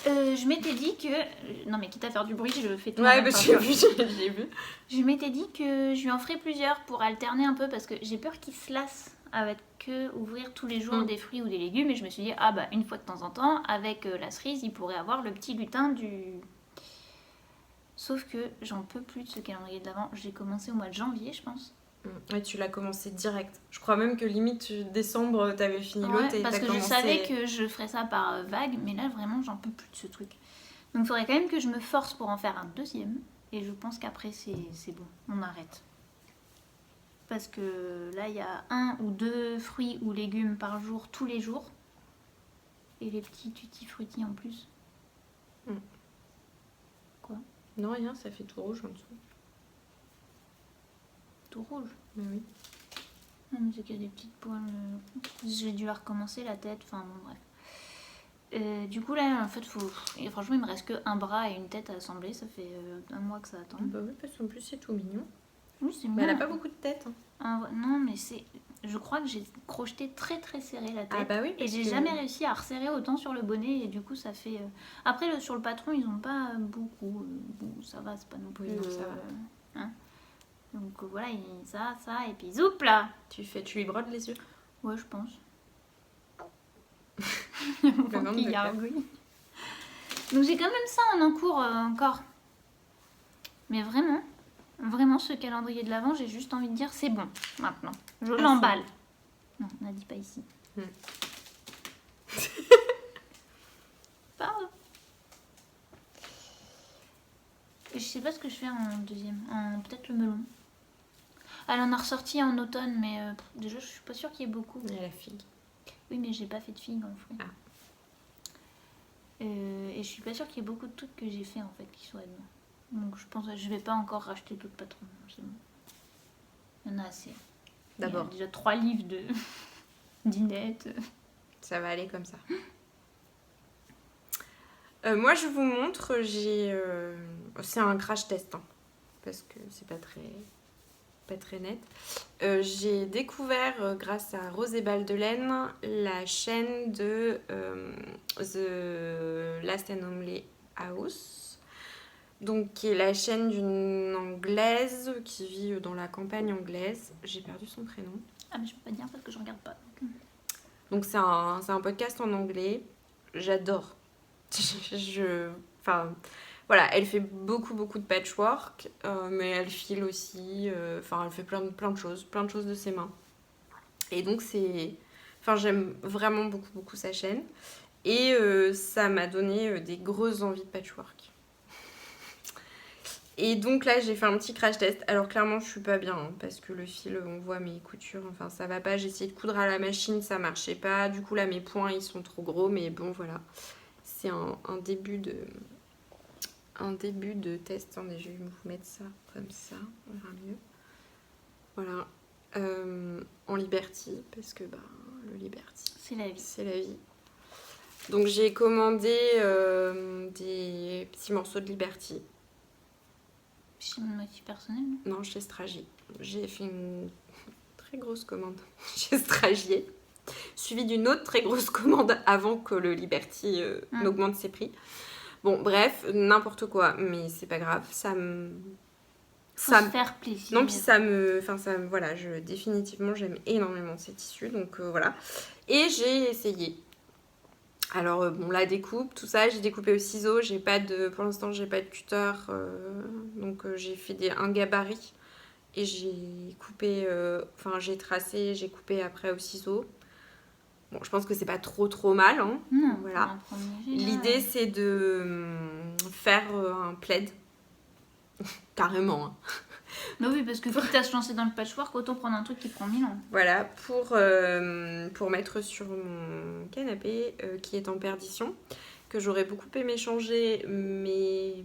Je m'étais dit que... Non mais quitte à faire du bruit, je le fais tout. Ouais, parce que j'ai vu. Je m'étais dit que je lui en ferais plusieurs pour alterner un peu parce que j'ai peur qu'il se lasse avec ouvrir tous les jours des fruits ou des légumes. Et je me suis dit, une fois de temps en temps, avec la cerise, il pourrait avoir le petit lutin du... Sauf que j'en peux plus de ce calendrier de l'avant. J'ai commencé au mois de janvier, je pense. Ouais, tu l'as commencé direct. Je crois même que limite décembre, t'avais fini l'autre et parce que commencé... je savais que je ferais ça par vague, mais là vraiment j'en peux plus de ce truc. Donc il faudrait quand même que je me force pour en faire un deuxième. Et je pense qu'après c'est bon, on arrête. Parce que là il y a 1 ou 2 fruits ou légumes par jour, tous les jours. Et les petits tutti frutti en plus. Quoi? Non, rien, ça fait tout rouge en dessous. Tout rouge? Mais oui. Non, mais c'est qu'il y a des petites poils. J'ai dû la recommencer la tête, enfin bon, bref. Du coup, là, en fait, et franchement, il me reste qu'un bras et une tête à assembler. Ça fait 1 mois que ça attend. Bah oui, parce qu'en plus, c'est tout mignon. Oui, c'est mignon. Mais elle a pas beaucoup de tête. Non, mais c'est... Je crois que j'ai crocheté très très serré la tête. Ah bah oui. Et j'ai jamais réussi à resserrer autant sur le bonnet. Et du coup, ça fait... Après, sur le patron, ils ont pas beaucoup. Bon, ça va, c'est pas non plus... Oui, non, ça va. Hein. Donc voilà, ça, et puis zoup là. Tu lui brodes les yeux? Ouais, je pense. Le qui gargouille. Donc j'ai quand même ça en encours encore. Mais vraiment ce calendrier de l'avant, j'ai juste envie de dire c'est bon maintenant. Je l'emballe. Non, on n'a dit pas ici. Pardon. Je sais pas ce que je fais en deuxième. Peut-être le melon. Elle en a ressorti en automne, mais déjà je suis pas sûre qu'il y ait beaucoup. Il y a la figue. Oui, mais j'ai pas fait de figue en fruit. Et je suis pas sûre qu'il y ait beaucoup de trucs que j'ai fait en fait qui soient dedans. Donc je pense que je vais pas encore racheter d'autres patrons. C'est bon. Il y en a assez. D'abord. Il y a déjà 3 livres de dinettes. Ça va aller comme ça. Moi je vous montre, c'est un crash test, parce que c'est pas très net. J'ai découvert grâce à Rose et Baldelaine la chaîne de The Last and Only House, donc qui est la chaîne d'une Anglaise qui vit dans la campagne anglaise. J'ai perdu son prénom. Ah mais je peux pas dire parce que je regarde pas. Donc c'est un podcast en anglais. J'adore. Voilà, elle fait beaucoup de patchwork, mais elle file aussi, elle fait plein de choses de ses mains. Et donc j'aime vraiment beaucoup sa chaîne. Et ça m'a donné des grosses envies de patchwork. Et donc là, j'ai fait un petit crash test. Alors clairement, je suis pas bien, parce que le fil, on voit mes coutures, ça va pas. J'ai essayé de coudre à la machine, ça marchait pas. Du coup là, mes points, ils sont trop gros, mais bon, voilà. C'est un début de test. Attendez, je vais vous mettre ça comme ça, on verra mieux. Voilà, en Liberty, parce que le Liberty, c'est la vie. C'est la vie. Donc j'ai commandé des petits morceaux de Liberty. Chez mon motif personnel? Non, chez Stragier. J'ai fait une très grosse commande chez Stragier, suivie d'une autre très grosse commande avant que le Liberty n'augmente ses prix. Bon, bref, n'importe quoi, mais c'est pas grave, Faut se faire plaisir. Non, puis voilà, définitivement, j'aime énormément ces tissus, donc voilà. Et j'ai essayé. Alors, la découpe, tout ça, j'ai découpé au ciseau, pour l'instant, j'ai pas de cutter, donc j'ai fait un gabarit, et j'ai coupé, j'ai tracé, j'ai coupé après au ciseau. Bon, je pense que c'est pas trop mal, Non, voilà. L'idée, c'est de faire un plaid, carrément, Bah oui, parce que quitte à se lancer dans le patchwork, autant prendre un truc qui prend 1000 ans. Voilà, pour mettre sur mon canapé qui est en perdition, que j'aurais beaucoup aimé changer, mais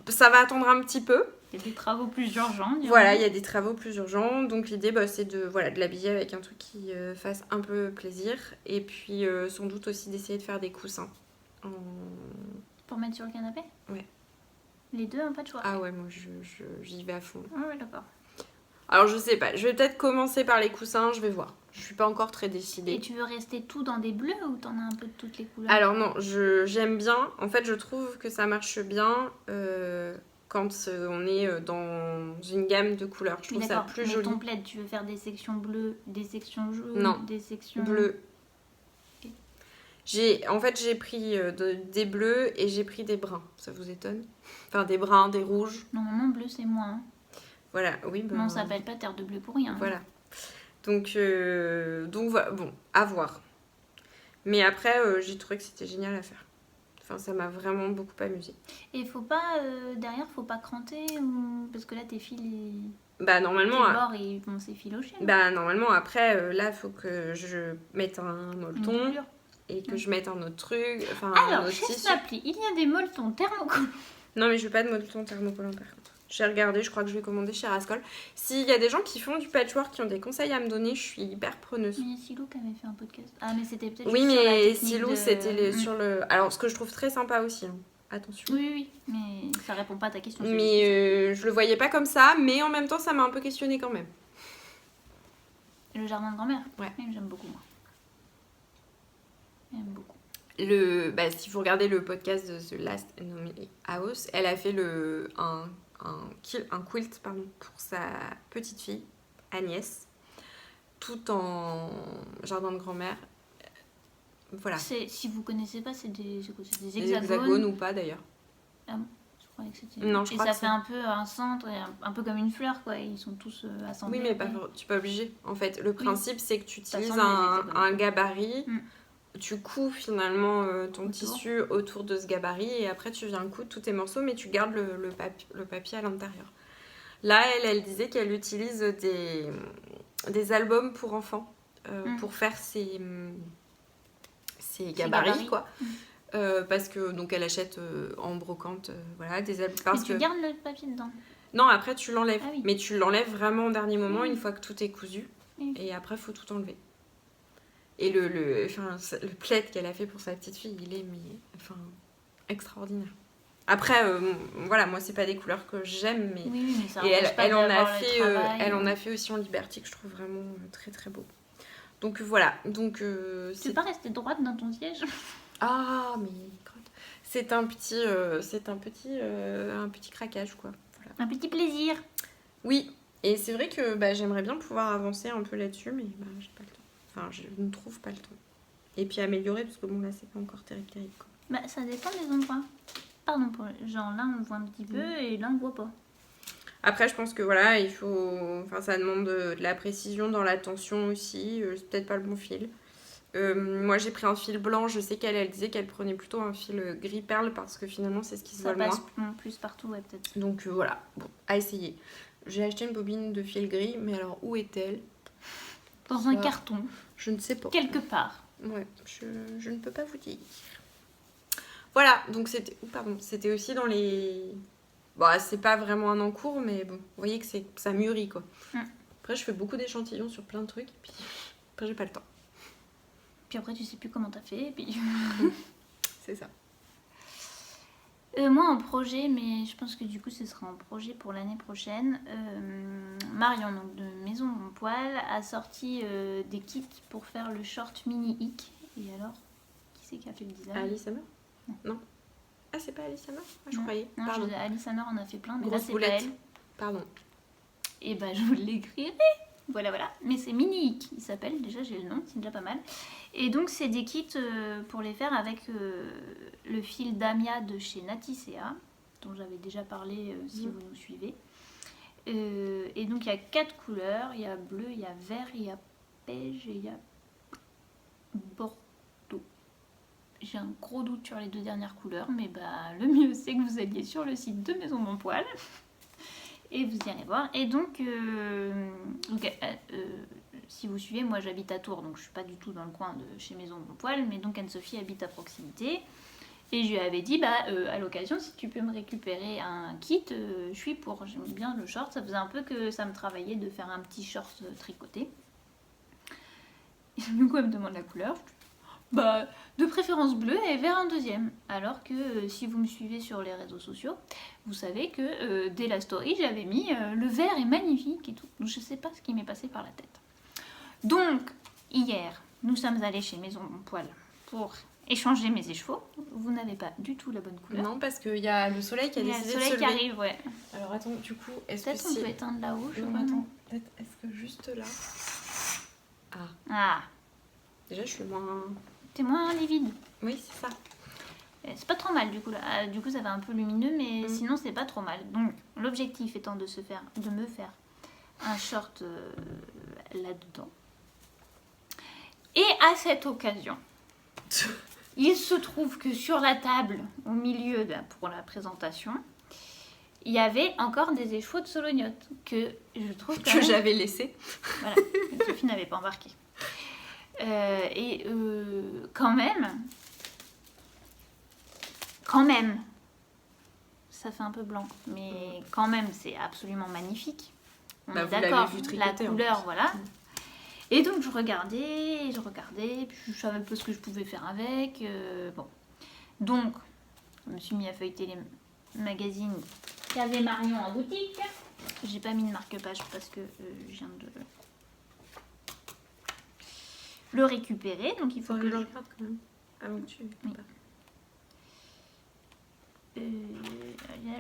ça va attendre un petit peu. Il y a des travaux plus urgents. Voilà, il y a des travaux plus urgents. Donc l'idée, c'est de l'habiller avec un truc qui fasse un peu plaisir. Et puis sans doute aussi d'essayer de faire des coussins. Pour mettre sur le canapé ? Ouais. Les deux en patchwork ? Ah ouais, moi j'y vais à fond. Ah ouais, d'accord. Alors je sais pas, je vais peut-être commencer par les coussins, je vais voir. Je suis pas encore très décidée. Et tu veux rester tout dans des bleus ou t'en as un peu de toutes les couleurs ? Alors non, j'aime bien. En fait, je trouve que ça marche bien quand on est dans une gamme de couleurs. Je trouve ça plus joli. Mais ton plaid, tu veux faire des sections bleues, des sections jaunes, non, des sections bleues. Okay. J'ai pris des bleus et j'ai pris des bruns. Ça vous étonne ? Enfin, des bruns, des rouges. Normalement, bleu, c'est moins. Hein. Voilà, oui. Mais on s'appelle pas terre de bleu pour rien. Voilà. Donc voilà, bon, à voir. Mais après, j'ai trouvé que c'était génial à faire. Enfin, ça m'a vraiment beaucoup amusée. Et faut pas, derrière, faut pas cranter ou... Parce que là, tes fils, normalement... tes bords, ils vont s'effilocher. Normalement, après, là, il faut que je mette un molleton et que je mette un autre truc. Enfin, alors, chez Snapply, il y a des molletons thermocollants. Non, mais je veux pas de molleton thermocollant, par contre. J'ai regardé, je crois que je vais commander chez Rascol. S'il y a des gens qui font du patchwork, qui ont des conseils à me donner, je suis hyper preneuse. Mais Silou qui avait fait un podcast. Ah, mais c'était peut-être oui, mais Silou, c'était sur le... Alors, ce que je trouve très sympa aussi, hein. Attention. Oui, mais ça répond pas à ta question. Mais je le voyais pas comme ça, mais en même temps, ça m'a un peu questionnée quand même. Le jardin de grand-mère ? Ouais. Oui, j'aime beaucoup, moi. J'aime beaucoup. Si vous regardez le podcast de The Last Anomaly House, elle a fait un quilt pour sa petite fille, Agnès, tout en jardin de grand-mère. Voilà. Si vous connaissez pas, c'est des hexagones. Des hexagones ou pas d'ailleurs. Ah bon, je croyais que c'était... Non, je crois que ça fait un peu un centre, un peu comme une fleur, quoi. Ils sont tous assemblés. Oui, mais tu n'es pas obligé. En fait, le principe, c'est que tu utilises un gabarit. Tu couds finalement ton tissu autour de ce gabarit et après tu viens coudre tous tes morceaux, mais tu gardes le papier à l'intérieur. Là, elle disait qu'elle utilise des albums pour enfants pour faire ses gabarits, quoi. Parce que donc elle achète en brocante des albums. Mais tu gardes le papier dedans. Non, après tu l'enlèves. Ah oui. Mais tu l'enlèves vraiment au dernier moment une fois que tout est cousu. Oui. Et après, il faut tout enlever. Et le plaid qu'elle a fait pour sa petite fille, il est extraordinaire. Après, moi, c'est pas des couleurs que j'aime, mais... Oui, mais ça et elle en a fait aussi en Liberty, que je trouve vraiment très très beau. Donc voilà. Tu peux pas rester droite dans ton siège ? Ah, mais crotte. C'est un petit craquage, quoi. Voilà. Un petit plaisir. Oui, et c'est vrai que j'aimerais bien pouvoir avancer un peu là-dessus, mais j'ai pas le temps. Enfin, je ne trouve pas le temps. Et puis améliorer, parce que bon, là, c'est pas encore terrible, quoi. Ça dépend des endroits. Pardon, genre là, on voit un petit peu et là, on voit pas. Après, je pense que il faut... Enfin, ça demande de la précision dans la tension aussi. C'est peut-être pas le bon fil. Moi, j'ai pris un fil blanc. Je sais qu'elle disait qu'elle prenait plutôt un fil gris perle parce que finalement, c'est ce qui se voit le moins. Ça passe plus partout, ouais, peut-être. Donc voilà, bon, à essayer. J'ai acheté une bobine de fil gris, mais alors où est-elle ? Dans un carton. Je ne sais pas. Quelque part. Ouais, je ne peux pas vous dire. Voilà, donc c'était aussi dans les... c'est pas vraiment un encours, mais bon, vous voyez que ça mûrit, quoi. Après, je fais beaucoup d'échantillons sur plein de trucs, et puis après, j'ai pas le temps. Puis après, tu sais plus comment t'as fait, et puis... C'est ça. Moi, en projet, mais je pense que du coup, ce sera un projet pour l'année prochaine. Marion, donc de Maison Mon Poil, a sorti des kits pour faire le short mini hic. Et alors, qui c'est qui a fait le design ? Alice Hammer ? Non. Ah, c'est pas Alice Hammer ? Je croyais. Non, pardon. Alice Hammer en a fait plein, mais grosse là, c'est boulette. pas elle. Pardon. Et je vous l'écrirai. Voilà. Mais c'est mini hic, il s'appelle. Déjà, j'ai le nom, c'est déjà pas mal. Et donc, c'est des kits pour les faire avec le fil Damia de chez Naticea, dont j'avais déjà parlé si vous nous suivez. Et donc, il y a 4 couleurs. Il y a bleu, il y a vert, il y a beige et il y a bordeaux. J'ai un gros doute sur les 2 dernières couleurs, mais le mieux, c'est que vous alliez sur le site de Maison Mon Poil Et vous irez voir. Et donc, si vous suivez, moi j'habite à Tours, donc je suis pas du tout dans le coin de chez Maison Bon Poil, mais donc Anne-Sophie habite à proximité. Et je lui avais dit, à l'occasion, si tu peux me récupérer un kit, je suis pour. J'aime bien le short. Ça faisait un peu que ça me travaillait de faire un petit short tricoté. Et du coup, elle me demande la couleur. De préférence bleu et vert un deuxième. Alors que si vous me suivez sur les réseaux sociaux, vous savez que dès la story, j'avais mis le vert est magnifique et tout. Donc je sais pas ce qui m'est passé par la tête. Donc, hier, nous sommes allés chez Maison Bon Poil pour échanger mes écheveaux. Vous n'avez pas du tout la bonne couleur. Non, parce qu'il y a le soleil qui a décidé de se lever. Il y a le soleil qui arrive, ouais. Alors attends, du coup, est-ce peut-être que on peut éteindre là-haut. Non, attends, peut-être est-ce que juste là... Ah. Déjà, je suis moins... T'es moins livide. Oui, c'est ça. C'est pas trop mal du coup là. Du coup ça va un peu lumineux, mais sinon c'est pas trop mal. Donc l'objectif étant de me faire un short là-dedans. Et à cette occasion, il se trouve que sur la table, au milieu pour la présentation, il y avait encore des écheveaux de solognotte que je trouve que j'avais laissé. Voilà, Sophie n'avait pas embarqué. Quand même, ça fait un peu blanc, mais quand même, c'est absolument magnifique. On est d'accord, la couleur, voilà. Et donc, je regardais, puis je savais un peu ce que je pouvais faire avec. Bon. Donc, je me suis mis à feuilleter les magazines qu'avait Marion en boutique. J'ai pas mis de marque-page parce que je viens de le récupérer, donc il faut que je le regarde quand même avant que tu...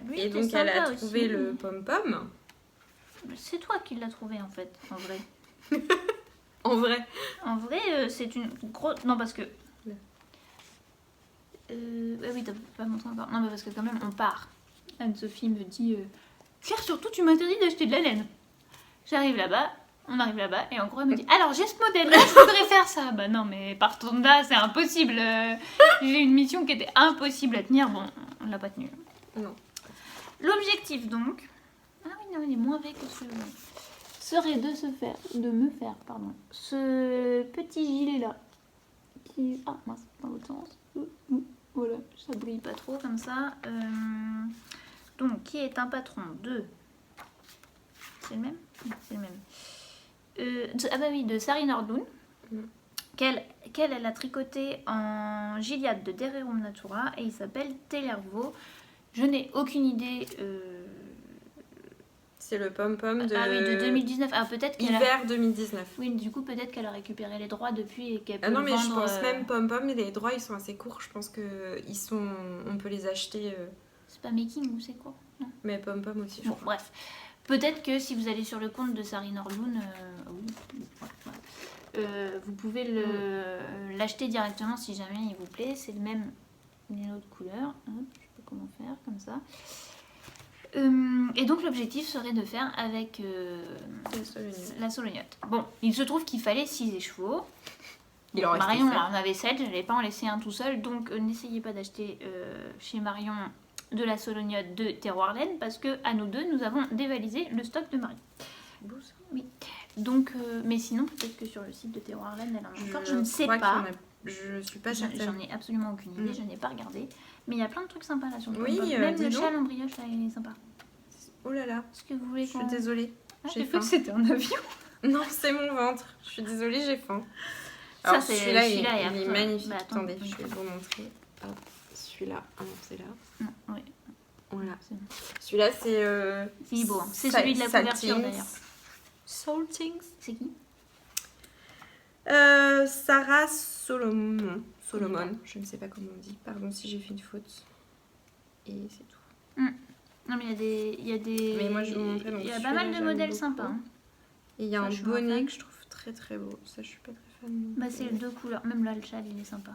Lui, et donc elle a trouvé le pom-pom. C'est toi qui l'as trouvé en fait, en vrai. En vrai, c'est une grosse... Non, parce que... oui, t'as pas montré encore. Non, mais parce que quand même, on part. Anne-Sophie me dit... Claire, surtout, tu m'interdis d'acheter de la laine. J'arrive là-bas, on arrive là-bas, et en gros, elle me dit... Alors, j'ai ce modèle-là, je voudrais faire ça. Bah non, mais partons de là, c'est impossible. J'ai une mission qui était impossible à tenir. Bon, on l'a pas tenue. Non. L'objectif, donc... Ah oui, non, il est moins vrai que celui-là. Serait de me faire ce petit gilet là qui mince dans l'autre sens, voilà, ça brille pas trop comme ça, donc qui est un patron de, c'est le même, c'est le même, de Sari Nordlund, qu'elle a tricoté en Gilliatt de Dererum Natura et il s'appelle Telervo. Je n'ai aucune idée. C'est le pom-pom de... Ah oui, de 2019. Ah, peut-être qu'elle hiver 2019. Oui, du coup, peut-être qu'elle a récupéré les droits depuis et qu'elle peut non, le mais vendre, je pense même pom-pom, les droits, ils sont assez courts. Je pense que on peut les acheter... C'est pas Making ou c'est quoi? Non. Mais pom-pom aussi, bon, bref. Peut-être que si vous allez sur le compte de Sari Nordlund, vous pouvez l'acheter directement si jamais il vous plaît. C'est le même, une autre couleur. Hop, je sais pas comment faire, comme ça. Et donc l'objectif serait de faire avec la solognotte. Bon, il se trouve qu'il fallait 6 écheveaux. Marion en avait 7, je n'allais pas en laisser un tout seul, donc n'essayez pas d'acheter chez Marion de la solognotte de Terroir Laine parce que à nous deux, nous avons dévalisé le stock de Marion. C'est beau ça. Oui. Donc, mais sinon, peut-être que sur le site de Terroir Laine, elle en a encore, je ne sais pas. Je suis pas certaine. J'en ai absolument aucune idée, je n'ai pas regardé. Mais il y a plein de trucs sympas là sur le Oui, même le châle en brioche là, il est sympa. Oh là là. Est-ce que vous voulez Je suis désolée. J'ai cru que c'était un avion. Non, c'est mon ventre. Je suis désolée, j'ai faim. Alors, celui-là il est magnifique. Attendez, je vais vous montrer. Hop, celui-là. Ah non, c'est là. Non, oui. Voilà. C'est bon. Celui-là, c'est... c'est beau. C'est celui de la couverture d'ailleurs. Saltings. C'est qui? Sarah Solomon. Je ne sais pas comment on dit. Pardon si j'ai fait une faute. Et c'est tout. Non mais il y a des... Mais moi je vais vous montrer. Il y a pas mal de modèles sympas. Hein. Et il y a un bonnet que je trouve très très beau. Ça je suis pas très fan. Bah c'est les deux couleurs. Même là le châle il est sympa.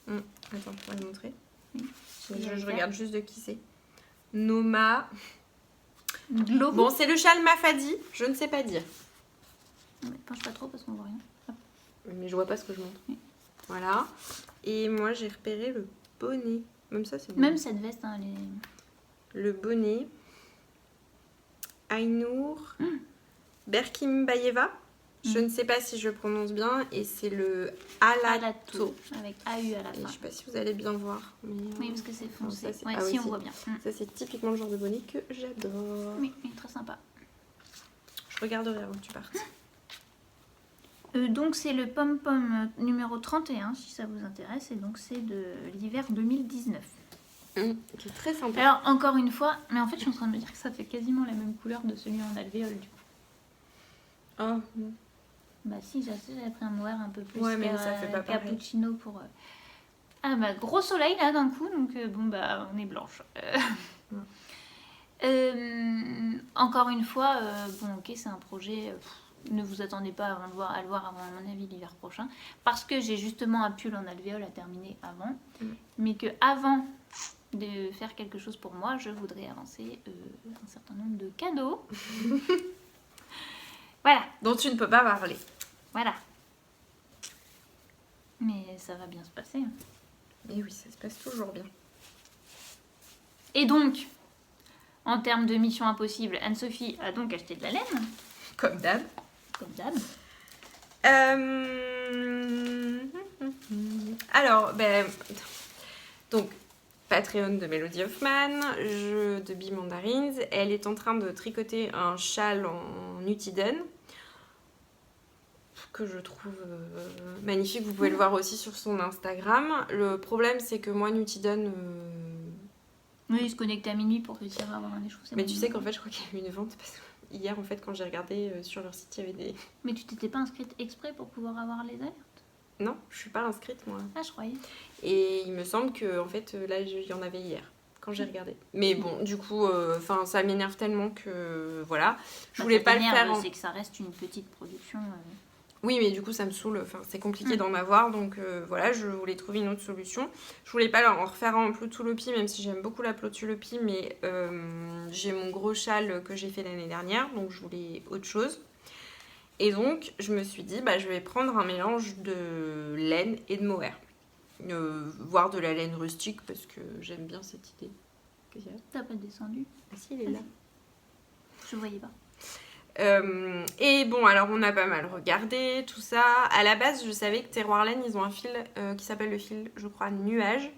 Attends, on va le montrer. Oui. Je regarde juste de qui c'est. Noma. Globo. Bon, c'est le châle Mafadi. Je ne sais pas dire. Non, mais penche pas trop parce qu'on voit rien. Hop. Mais je vois pas ce que je montre. Oui. Voilà. Et moi j'ai repéré le bonnet. Même ça c'est bon. Même cette veste, hein, Le bonnet. Aynur Berkimbayeva. Je ne sais pas si je prononce bien. Et c'est le Alato. Avec AU à la fin. Je ne sais pas si vous allez bien voir. Mais, oui, parce que c'est foncé. Ça, ouais, si, on voit bien. Ça, c'est typiquement le genre de bonnet que j'adore. Oui, très sympa. Je regarderai avant que tu partes. Donc c'est le Pom Pom numéro 31, si ça vous intéresse. Et donc c'est de l'hiver 2019. Qui est très sympa. Alors encore une fois, mais en fait je suis en train de me dire que ça fait quasiment la même couleur de celui en alvéole du coup. Ah non. Bah si, j'avais pris un noir un peu plus mais ça fait pas cappuccino pour... Ah bah gros soleil là d'un coup, donc bon bah on est blanche. Encore une fois, bon ok c'est un projet, ne vous attendez pas à le voir avant à mon avis l'hiver prochain, parce que j'ai justement un pull en alvéole à terminer avant, mais que avant de faire quelque chose pour moi, je voudrais avancer un certain nombre de cadeaux. Voilà. Dont tu ne peux pas parler. Voilà. Mais ça va bien se passer. Et oui, ça se passe toujours bien. Et donc, en termes de mission impossible, Anne-Sophie a donc acheté de la laine. Comme d'hab. Comme d'hab. Alors, donc, Patreon de Melody Hoffman, jeu de billes mandarines. Elle est en train de tricoter un châle en Nutiden que je trouve magnifique. Vous pouvez le voir aussi sur son Instagram. Le problème, c'est que moi, Nutiden... Oui, il se connecte à minuit pour réussir à avoir des choses. Mais tu sais qu'en fait, je crois qu'il y a eu une vente parce que hier, en fait, quand j'ai regardé sur leur site, il y avait des... Mais tu t'étais pas inscrite exprès pour pouvoir avoir les alertes? Non, je suis pas inscrite, moi. Ah, je croyais. Et il me semble que, en fait, là, il y en avait hier, quand j'ai regardé. Mais bon, du coup, ça m'énerve tellement que, voilà. Je voulais pas le faire... C'est que ça reste une petite production... Oui, mais du coup, ça me saoule. Enfin, c'est compliqué d'en avoir. Donc, voilà, je voulais trouver une autre solution. Je voulais pas en refaire en Plotulopi, même si j'aime beaucoup la Plotulopi. Mais j'ai mon gros châle que j'ai fait l'année dernière. Donc, je voulais autre chose. Et donc, je me suis dit, je vais prendre un mélange de laine et de mohair. Voire de la laine rustique, parce que j'aime bien cette idée. Qu'est-ce qu'il y a ? T'as pas descendu? Ah si, il est là. Je voyais pas. Et bon, alors on a pas mal regardé tout ça. À la base, je savais que Terroir Laine, ils ont un fil qui s'appelle le fil, je crois, Nuage,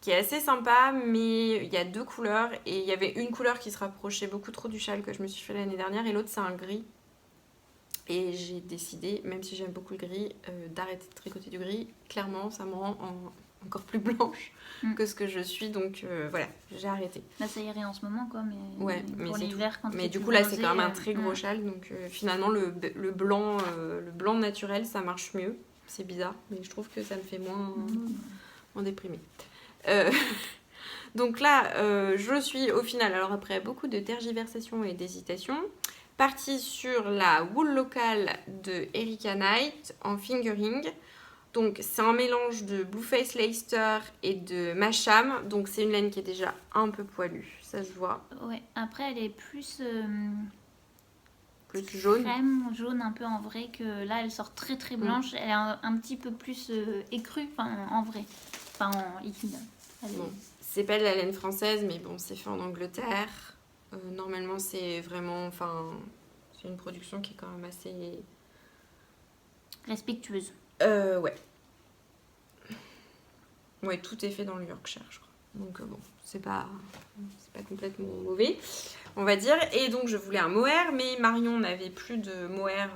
qui est assez sympa, mais il y a 2 couleurs. Et il y avait une couleur qui se rapprochait beaucoup trop du châle que je me suis fait l'année dernière, et l'autre, c'est un gris. Et j'ai décidé, même si j'aime beaucoup le gris, d'arrêter de tricoter du gris. Clairement, ça me rend encore plus blanche que ce que je suis, donc voilà, j'ai arrêté. Là, ça irait en ce moment, quoi, mais, ouais, pour l'hiver, quand mais du coup, là, c'est quand même un très gros châle, donc finalement, le blanc naturel, ça marche mieux. C'est bizarre, mais je trouve que ça me fait moins déprimée. Donc là, je suis au final, alors après beaucoup de tergiversations et d'hésitations, partie sur la wool locale de Erika Knight en fingering. Donc c'est un mélange de Blueface Leicester et de Masham. Donc c'est une laine qui est déjà un peu poilue, ça se voit. Ouais, après elle est plus jaune. Crème, jaune un peu en vrai, que là elle sort très très blanche. Elle est un petit peu plus écrue, en vrai, en liquide. Bon, c'est pas de la laine française, mais bon, c'est fait en Angleterre. Normalement c'est vraiment, c'est une production qui est quand même assez... respectueuse. Ouais. Ouais, tout est fait dans le Yorkshire, je crois. Donc bon, c'est pas complètement mauvais, on va dire. Et donc je voulais un mohair, mais Marion n'avait plus de mohair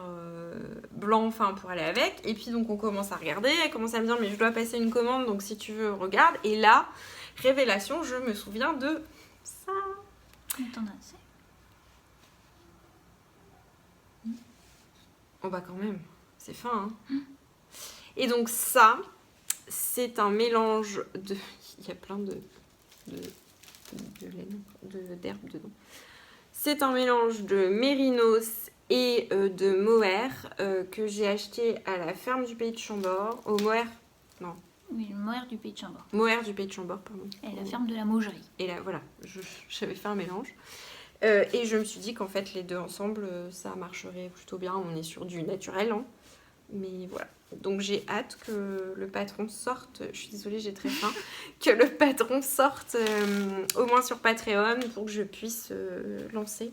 blanc, pour aller avec. Et puis donc on commence à regarder, elle commence à me dire mais je dois passer une commande, donc si tu veux, regarde. Et là, révélation, je me souviens de ça. Mais t'en as assez. Oh bah quand même, c'est fin, hein. Et donc ça, c'est un mélange de... Il y a plein de laine, d'herbe dedans. C'est un mélange de mérinos et de mohair que j'ai acheté à la ferme du Pays de Chambord. Au mohair... Non. Oui, le mohair du Pays de Chambord. Mohair du Pays de Chambord, pardon. Et la ferme de la Maugerie. Et là, voilà, j'avais fait un mélange. Et je me suis dit qu'en fait, les deux ensemble, ça marcherait plutôt bien. On est sur du naturel, hein. Mais voilà. Donc j'ai hâte que le patron sorte, je suis désolée, j'ai très faim, que le patron sorte au moins sur Patreon pour que je puisse lancer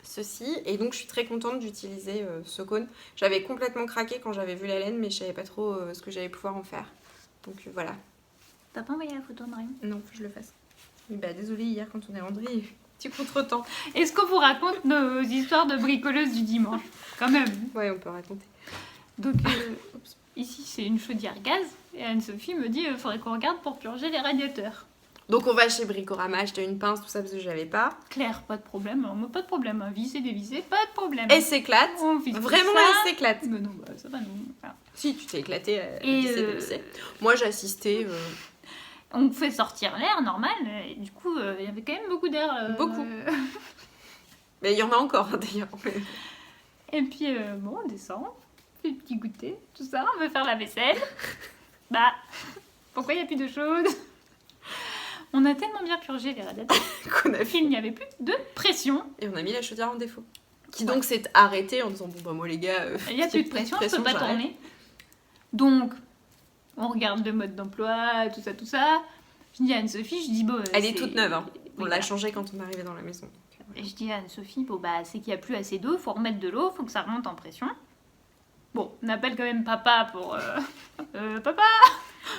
ceci. Et donc, je suis très contente d'utiliser ce cône. J'avais complètement craqué quand j'avais vu la laine, mais je savais pas trop ce que j'allais pouvoir en faire. Donc, voilà. T'as pas envoyé la photo, Marion? Non, faut que je le fasse. Oui, bah, désolée, hier, quand on est rentré, petit contretemps. Est-ce qu'on vous raconte nos histoires de bricoleuses du dimanche? Quand même. Ouais, on peut raconter. Donc, ici, c'est une chaudière gaz. Et Anne-Sophie me dit faudrait qu'on regarde pour purger les radiateurs. Donc on va chez Bricorama acheter une pince, tout ça, parce que j'avais pas. Claire, pas de problème. Alors, moi, pas de problème. Visser, dévisser, pas de problème. Elle s'éclate. Vraiment, elle s'éclate. Mais non, bah, ça va, non. Enfin. Si, tu t'es éclatée à visser, dévisser. Moi, j'assistais. On fait sortir l'air, normal. Et du coup, il y avait quand même beaucoup d'air. Beaucoup. Mais il y en a encore, d'ailleurs. Et puis, bon, on descend. Fait le petit goûter, tout ça. On veut faire la vaisselle. Bah, pourquoi il n'y a plus de chaude? On a tellement bien purgé les radiateurs qu'il n'y avait plus de pression. Et on a mis la chaudière en défaut. Qui donc s'est arrêtée en disant bon bah moi les gars, il n'y a plus de pression, on ne peut pas tourner. Donc, on regarde le mode d'emploi, tout ça. Je dis à Anne-Sophie, je dis bon... Elle est toute neuve, hein. On l'a changée quand on est arrivé dans la maison. Et je dis à Anne-Sophie, bon bah c'est qu'il n'y a plus assez d'eau, il faut remettre de l'eau, il faut que ça remonte en pression. Bon, on appelle quand même papa pour... papa,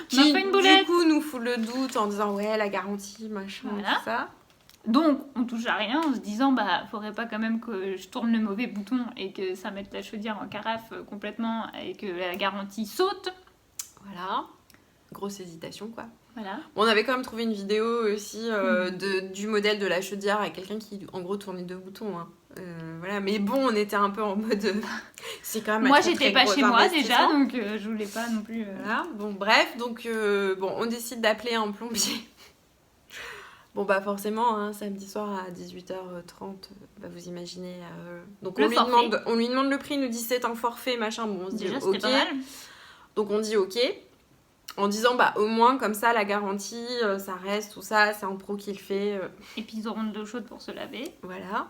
qui, on a fait une boulette. Du coup, nous fout le doute en disant ouais, la garantie, machin, voilà. Tout ça. Donc, on touche à rien en se disant bah, faudrait pas quand même que je tourne le mauvais bouton et que ça mette la chaudière en carafe complètement et que la garantie saute. Voilà. Grosse hésitation, quoi. Voilà. Bon, on avait quand même trouvé une vidéo aussi du modèle de la chaudière avec quelqu'un qui, en gros, tournait 2 boutons. Hein. Voilà, mais bon, on était un peu en mode. C'est quand même. Moi, j'étais pas chez moi déjà, donc je voulais pas non plus. Voilà. Bon, bref, donc bon, on décide d'appeler un plombier. Bon, bah forcément, hein, samedi soir à 18h30, bah, vous imaginez. Donc on lui demande le prix, il nous dit c'est un forfait, machin. Bon, on se dit ok. Pas mal. Donc on dit ok. En disant, bah au moins comme ça, la garantie, ça reste, tout ça, c'est un pro qui le fait. Et puis ils auront de l'eau chaude pour se laver. Voilà.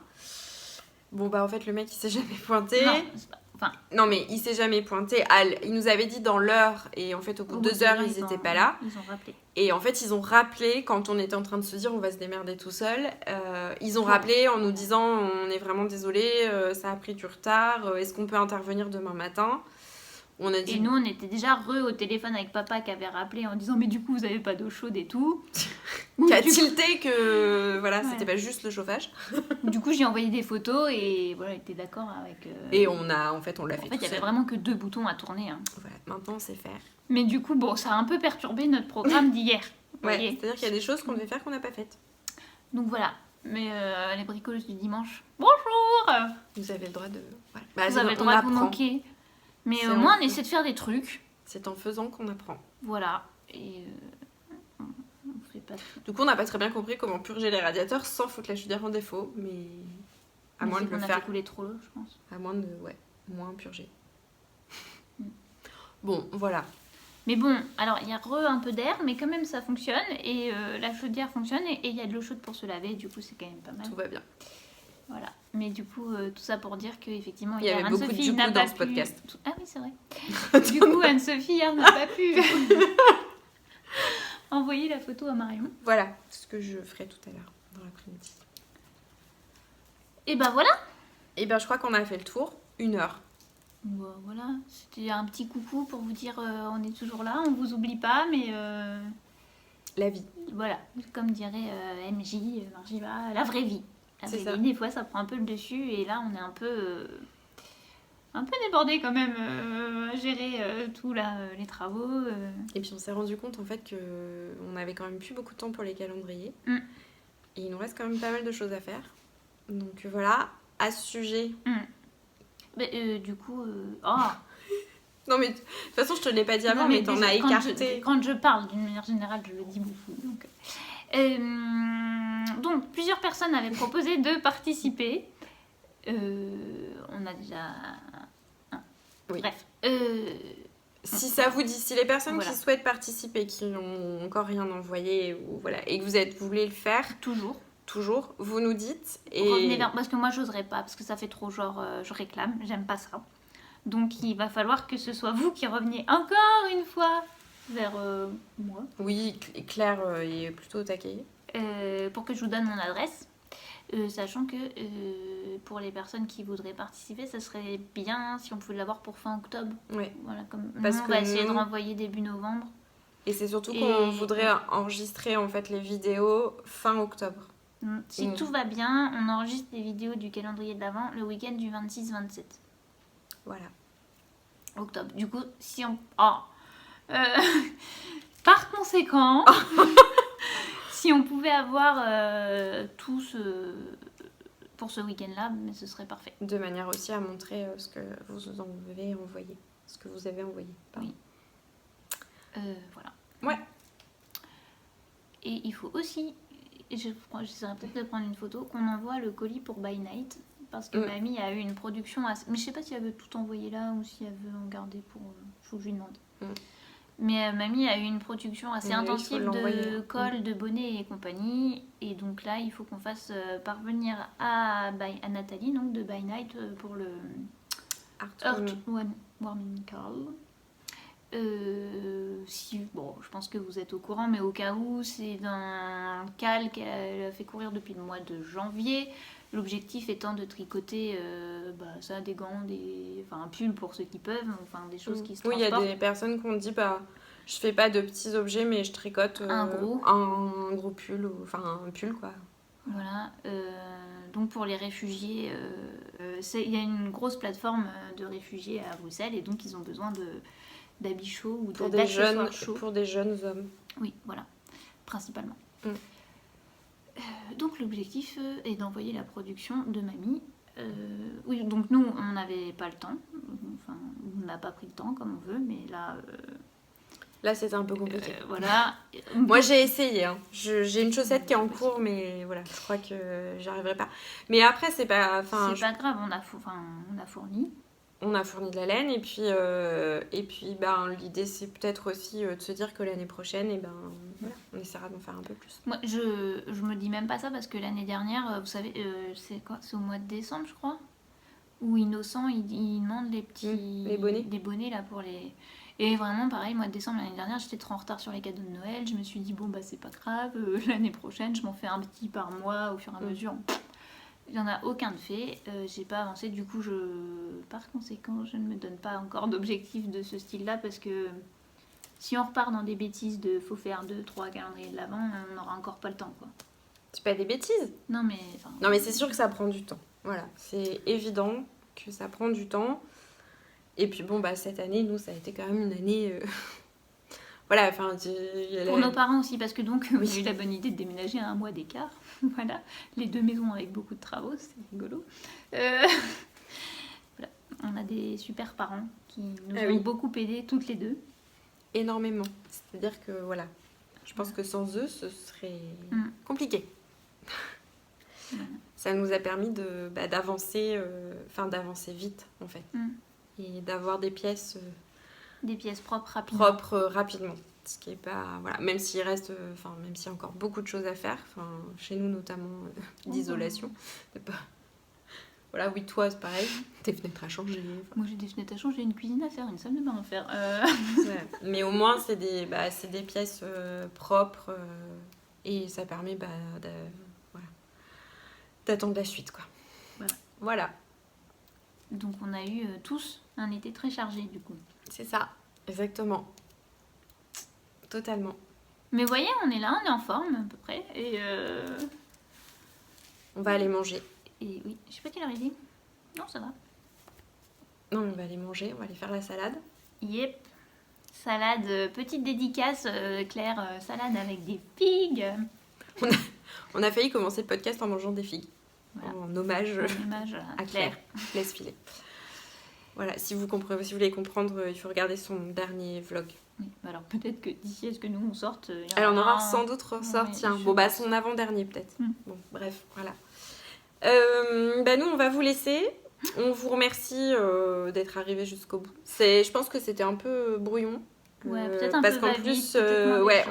Bon, bah en fait, le mec, il s'est jamais pointé. Non, enfin... non mais il s'est jamais pointé. Il nous avait dit dans l'heure, et en fait, au bout de 2 heures, ils étaient pas là. Ils ont rappelé. Et en fait, ils ont rappelé, quand on était en train de se dire, on va se démerder tout seul, ils ont rappelé en nous disant, on est vraiment désolé, ça a pris du retard, est-ce qu'on peut intervenir demain matin? On a dit... Et nous, on était déjà au téléphone avec papa qui avait rappelé en disant mais du coup, vous avez pas d'eau chaude et tout. Qui a tilté que voilà, c'était pas juste le chauffage. Du coup, j'ai envoyé des photos et voilà, il était d'accord avec... Et on l'a fait tout seul. Il y avait vraiment que 2 boutons à tourner. Hein. Voilà, maintenant, on sait faire. Mais du coup, bon, ça a un peu perturbé notre programme d'hier. Ouais, c'est-à-dire qu'il y a des choses qu'on devait faire qu'on n'a pas faites. Donc voilà. Mais les bricoleuses du dimanche, bonjour! Vous avez le droit de... Voilà. Bah, vous avez le droit de vous moquer. Mais au moins, on essaie de faire des trucs. C'est en faisant qu'on apprend. Voilà. Et on fait pas... Du coup, on n'a pas très bien compris comment purger les radiateurs sans foutre la chaudière en défaut. Mais à moins de le faire... On a fait couler trop l'eau, je pense. À moins de... Ouais, moins purger. Bon, voilà. Mais bon, alors, il y a un peu d'air, mais quand même, ça fonctionne. Et la chaudière fonctionne. Et il y a de l'eau chaude pour se laver. Du coup, c'est quand même pas mal. Tout va bien. Voilà. Mais du coup, tout ça pour dire qu'effectivement, il y avait beaucoup de du coup dans ce podcast. Ah oui, c'est vrai. Du coup, Anne-Sophie, hier, n'a pas pu envoyer la photo à Marion. Voilà, ce que je ferai tout à l'heure, dans l'après-midi. Et ben voilà. Et ben je crois qu'on a fait le tour. 1 heure. Bon, voilà, c'était un petit coucou pour vous dire on est toujours là, on vous oublie pas, mais... La vie. Voilà, comme dirait MJ, Margiba, la vraie vie. C'est ça. Des fois, ça prend un peu le dessus et là, on est un peu débordé quand même à gérer tout là, les travaux. Et puis, on s'est rendu compte en fait qu'on avait quand même plus beaucoup de temps pour les calendriers. Et il nous reste quand même pas mal de choses à faire. Donc voilà, à ce sujet. Mais, du coup... Non mais de toute façon, je te l'ai pas dit avant, mais t'en as écarté. Quand je parle d'une manière générale, je le dis beaucoup. Donc, plusieurs personnes avaient proposé de participer. On a déjà... Oui. Bref. Si ça vous dit, si les personnes qui souhaitent participer, qui n'ont encore rien envoyé, ou voilà, et que vous voulez le faire... Toujours, vous nous dites. Et... Revenez vers... Parce que moi, j'oserais pas, parce que ça fait trop genre, je réclame, j'aime pas ça. Donc, il va falloir que ce soit vous qui reveniez encore une fois vers moi. Oui, Claire est plutôt au taquet. Pour que je vous donne mon adresse. Sachant que pour les personnes qui voudraient participer, ça serait bien si on pouvait l'avoir pour fin octobre. Ouais. Voilà, comme Parce on va essayer de renvoyer début novembre. Et c'est surtout qu'on voudrait enregistrer en fait les vidéos fin octobre. Si tout va bien, on enregistre les vidéos du calendrier de l'Avent le week-end du 26-27. Voilà. Octobre. Du coup, si on... Par conséquent, si on pouvait avoir tout pour ce week-end-là, mais ce serait parfait. De manière aussi à montrer ce que vous avez envoyé. Ce que vous avez envoyé. Pardon. Oui. Voilà. Ouais. Et il faut aussi, j'essaierai peut-être de prendre une photo, qu'on envoie le colis pour By Night. Parce que mamie a eu une production assez... Mais je sais pas si elle veut tout envoyer là ou si elle veut en garder pour... faut que je lui demande. Mais mamie a eu une production assez intensive de cols, de bonnets et compagnie. Et donc là, il faut qu'on fasse parvenir à Nathalie, donc de By Night, pour le Heartwarming Call. Je pense que vous êtes au courant, mais au cas où, c'est d'un cal qu'elle a fait courir depuis le mois de janvier. L'objectif étant de tricoter ça, des gants, un pull pour ceux qui peuvent, des choses qui se transportent. Oui, il y a des personnes qui ont dit je fais pas de petits objets, mais je tricote un gros pull, un pull quoi. Voilà. Donc pour les réfugiés, il y a une grosse plateforme de réfugiés à Bruxelles et donc ils ont besoin d'habits chauds ou d'accessoires chauds. Pour des jeunes hommes. Oui, voilà, principalement. Donc l'objectif est d'envoyer la production de mamie. Oui, donc nous, on n'avait pas le temps. On n'a pas pris le temps comme on veut, mais là... Là, c'était un peu compliqué. Voilà. Moi, j'ai essayé. Hein. J'ai une chaussette qui est en cours, mais voilà, je crois que j'y arriverai pas. Mais après, c'est pas... pas grave, on a fourni. On a fourni de la laine et puis l'idée c'est peut-être aussi de se dire que l'année prochaine on essaiera d'en faire un peu plus. Moi je me dis même pas ça parce que l'année dernière, vous savez, c'est au mois de décembre je crois, où Innocent il demande les bonnets là pour les... Et vraiment pareil, mois de décembre l'année dernière j'étais trop en retard sur les cadeaux de Noël, je me suis dit c'est pas grave, l'année prochaine je m'en fais un petit par mois au fur et à mesure. Il n'y en a aucun de fait, j'ai pas avancé, du coup par conséquent je ne me donne pas encore d'objectif de ce style-là parce que si on repart dans des bêtises de faut faire 2-3 calendriers de l'Avent, on n'aura encore pas le temps quoi. C'est pas des bêtises. Non mais c'est sûr que ça prend du temps, voilà, c'est évident que ça prend du temps. Et puis cette année, nous ça a été quand même une année... Voilà, pour nos parents aussi, parce que donc on a eu la bonne idée de déménager à un mois d'écart. Voilà, les deux maisons avec beaucoup de travaux, c'est rigolo. Voilà. On a des super parents qui nous ont beaucoup aidés toutes les deux. Énormément. C'est-à-dire que voilà, je pense que sans eux, ce serait compliqué. Ça nous a permis d'avancer, d'avancer vite en fait, et d'avoir des pièces. Des pièces propres rapidement. Ce qui est pas... Voilà. Même s'il reste... même s'il y a encore beaucoup de choses à faire. Chez nous, notamment, d'isolation. Voilà, oui, toi, c'est pareil. Tes fenêtres à changer. Moi, j'ai des fenêtres à changer, une cuisine à faire, une salle de bain à faire. Ouais. Mais au moins, c'est des pièces propres. Et ça permet d'attendre la suite, quoi. Voilà. Donc, on a eu tous un été très chargé, du coup. C'est ça, exactement. Totalement. Mais vous voyez, on est là, on est en forme à peu près. Et on va aller manger. Et oui, je sais pas quelle heure il est. Non, ça va. Non, on va aller manger, on va aller faire la salade. Yep. Salade, petite dédicace, Claire, salade avec des figues. On a failli commencer le podcast en mangeant des figues. Voilà. En hommage à Claire. Laisse filer. Voilà, si vous voulez comprendre, il faut regarder son dernier vlog. Oui, alors peut-être que d'ici à ce que nous on sorte... Alors on aura sans doute ressorti un. Son avant-dernier peut-être. Bon, bref, voilà. Nous, on va vous laisser. On vous remercie d'être arrivés jusqu'au bout. Je pense que c'était un peu brouillon. Ouais, peut-être un parce peu qu'en va-vite, plus,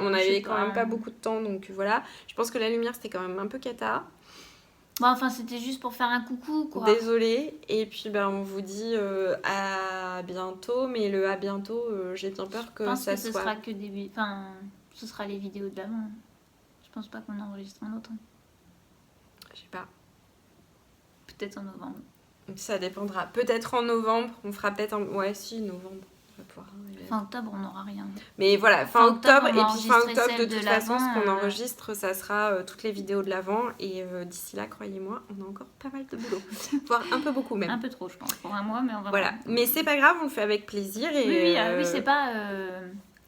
on avait quand même pas beaucoup de temps, donc voilà. Je pense que la lumière, c'était quand même un peu cata. C'était juste pour faire un coucou, quoi. Désolée. Et puis, on vous dit à bientôt. Mais le à bientôt, j'ai bien peur que ça soit... Je pense que ce sera que des... ce sera les vidéos d'avant. Je pense pas qu'on enregistre un autre. Je sais pas. peut-être en novembre. Ça dépendra. Peut-être en novembre. On fera peut-être en... Ouais, si, novembre. On va pouvoir arriver. Fin octobre, on n'aura rien. Mais voilà, fin octobre. Et puis fin octobre, de toute façon, ce qu'on euh, enregistre, ça sera toutes les vidéos de l'Avent. Et d'ici là, croyez-moi, on a encore pas mal de boulot. Voire un peu beaucoup même. Un peu trop, je pense, pour un mois, mais on va Voilà. Mais c'est pas grave, on le fait avec plaisir. Et, oui, c'est pas...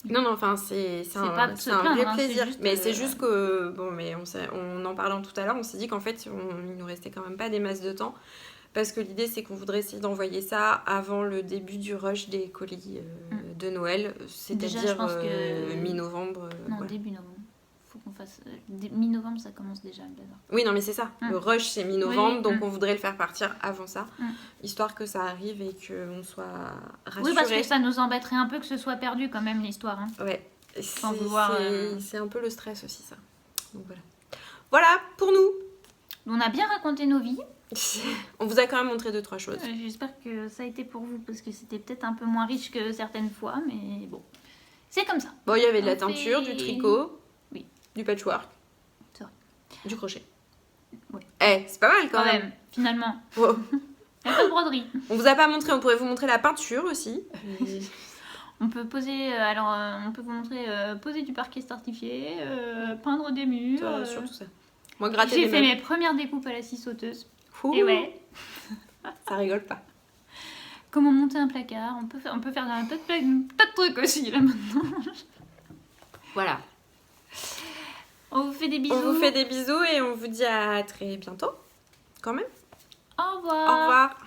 Non, enfin, c'est un vrai plaisir. Mais c'est juste que, bon, mais on en parlant tout à l'heure, on s'est dit qu'en fait, il nous restait quand même pas des masses de temps. Parce que l'idée, c'est qu'on voudrait essayer d'envoyer ça avant le début du rush des colis de Noël. C'est-à-dire mi-novembre. Non, voilà. Début novembre. Faut qu'on fasse... mi-novembre, ça commence déjà le bazar. Oui, non, mais c'est ça. Le rush, c'est mi-novembre. Donc, on voudrait le faire partir avant ça. Histoire que ça arrive et qu'on soit rassurés. Oui, parce que ça nous embêterait un peu que ce soit perdu quand même, l'histoire. Hein. Ouais. C'est un peu le stress aussi, ça. Donc, voilà. Voilà, pour nous. On a bien raconté nos vies. On vous a quand même montré 2-3 choses. J'espère que ça a été pour vous, parce que c'était peut-être un peu moins riche que certaines fois, mais bon. C'est comme ça. Bon, il y avait de la teinture, du tricot, oui, du patchwork, c'est vrai, du crochet. Ouais. C'est pas mal quand même. Finalement. Wow. Un peu de broderie. On vous a pas montré, on pourrait vous montrer la peinture aussi. On peut poser, on peut vous montrer poser du parquet certifié, peindre des murs. Surtout ça. Moi, gratter J'ai fait mes premières découpes à la scie sauteuse. Et ouais. Ça rigole pas. Comment monter un placard, on peut faire un tas de trucs aussi là maintenant. Voilà. On vous fait des bisous. On vous fait des bisous et on vous dit à très bientôt. Quand même. Au revoir. Au revoir.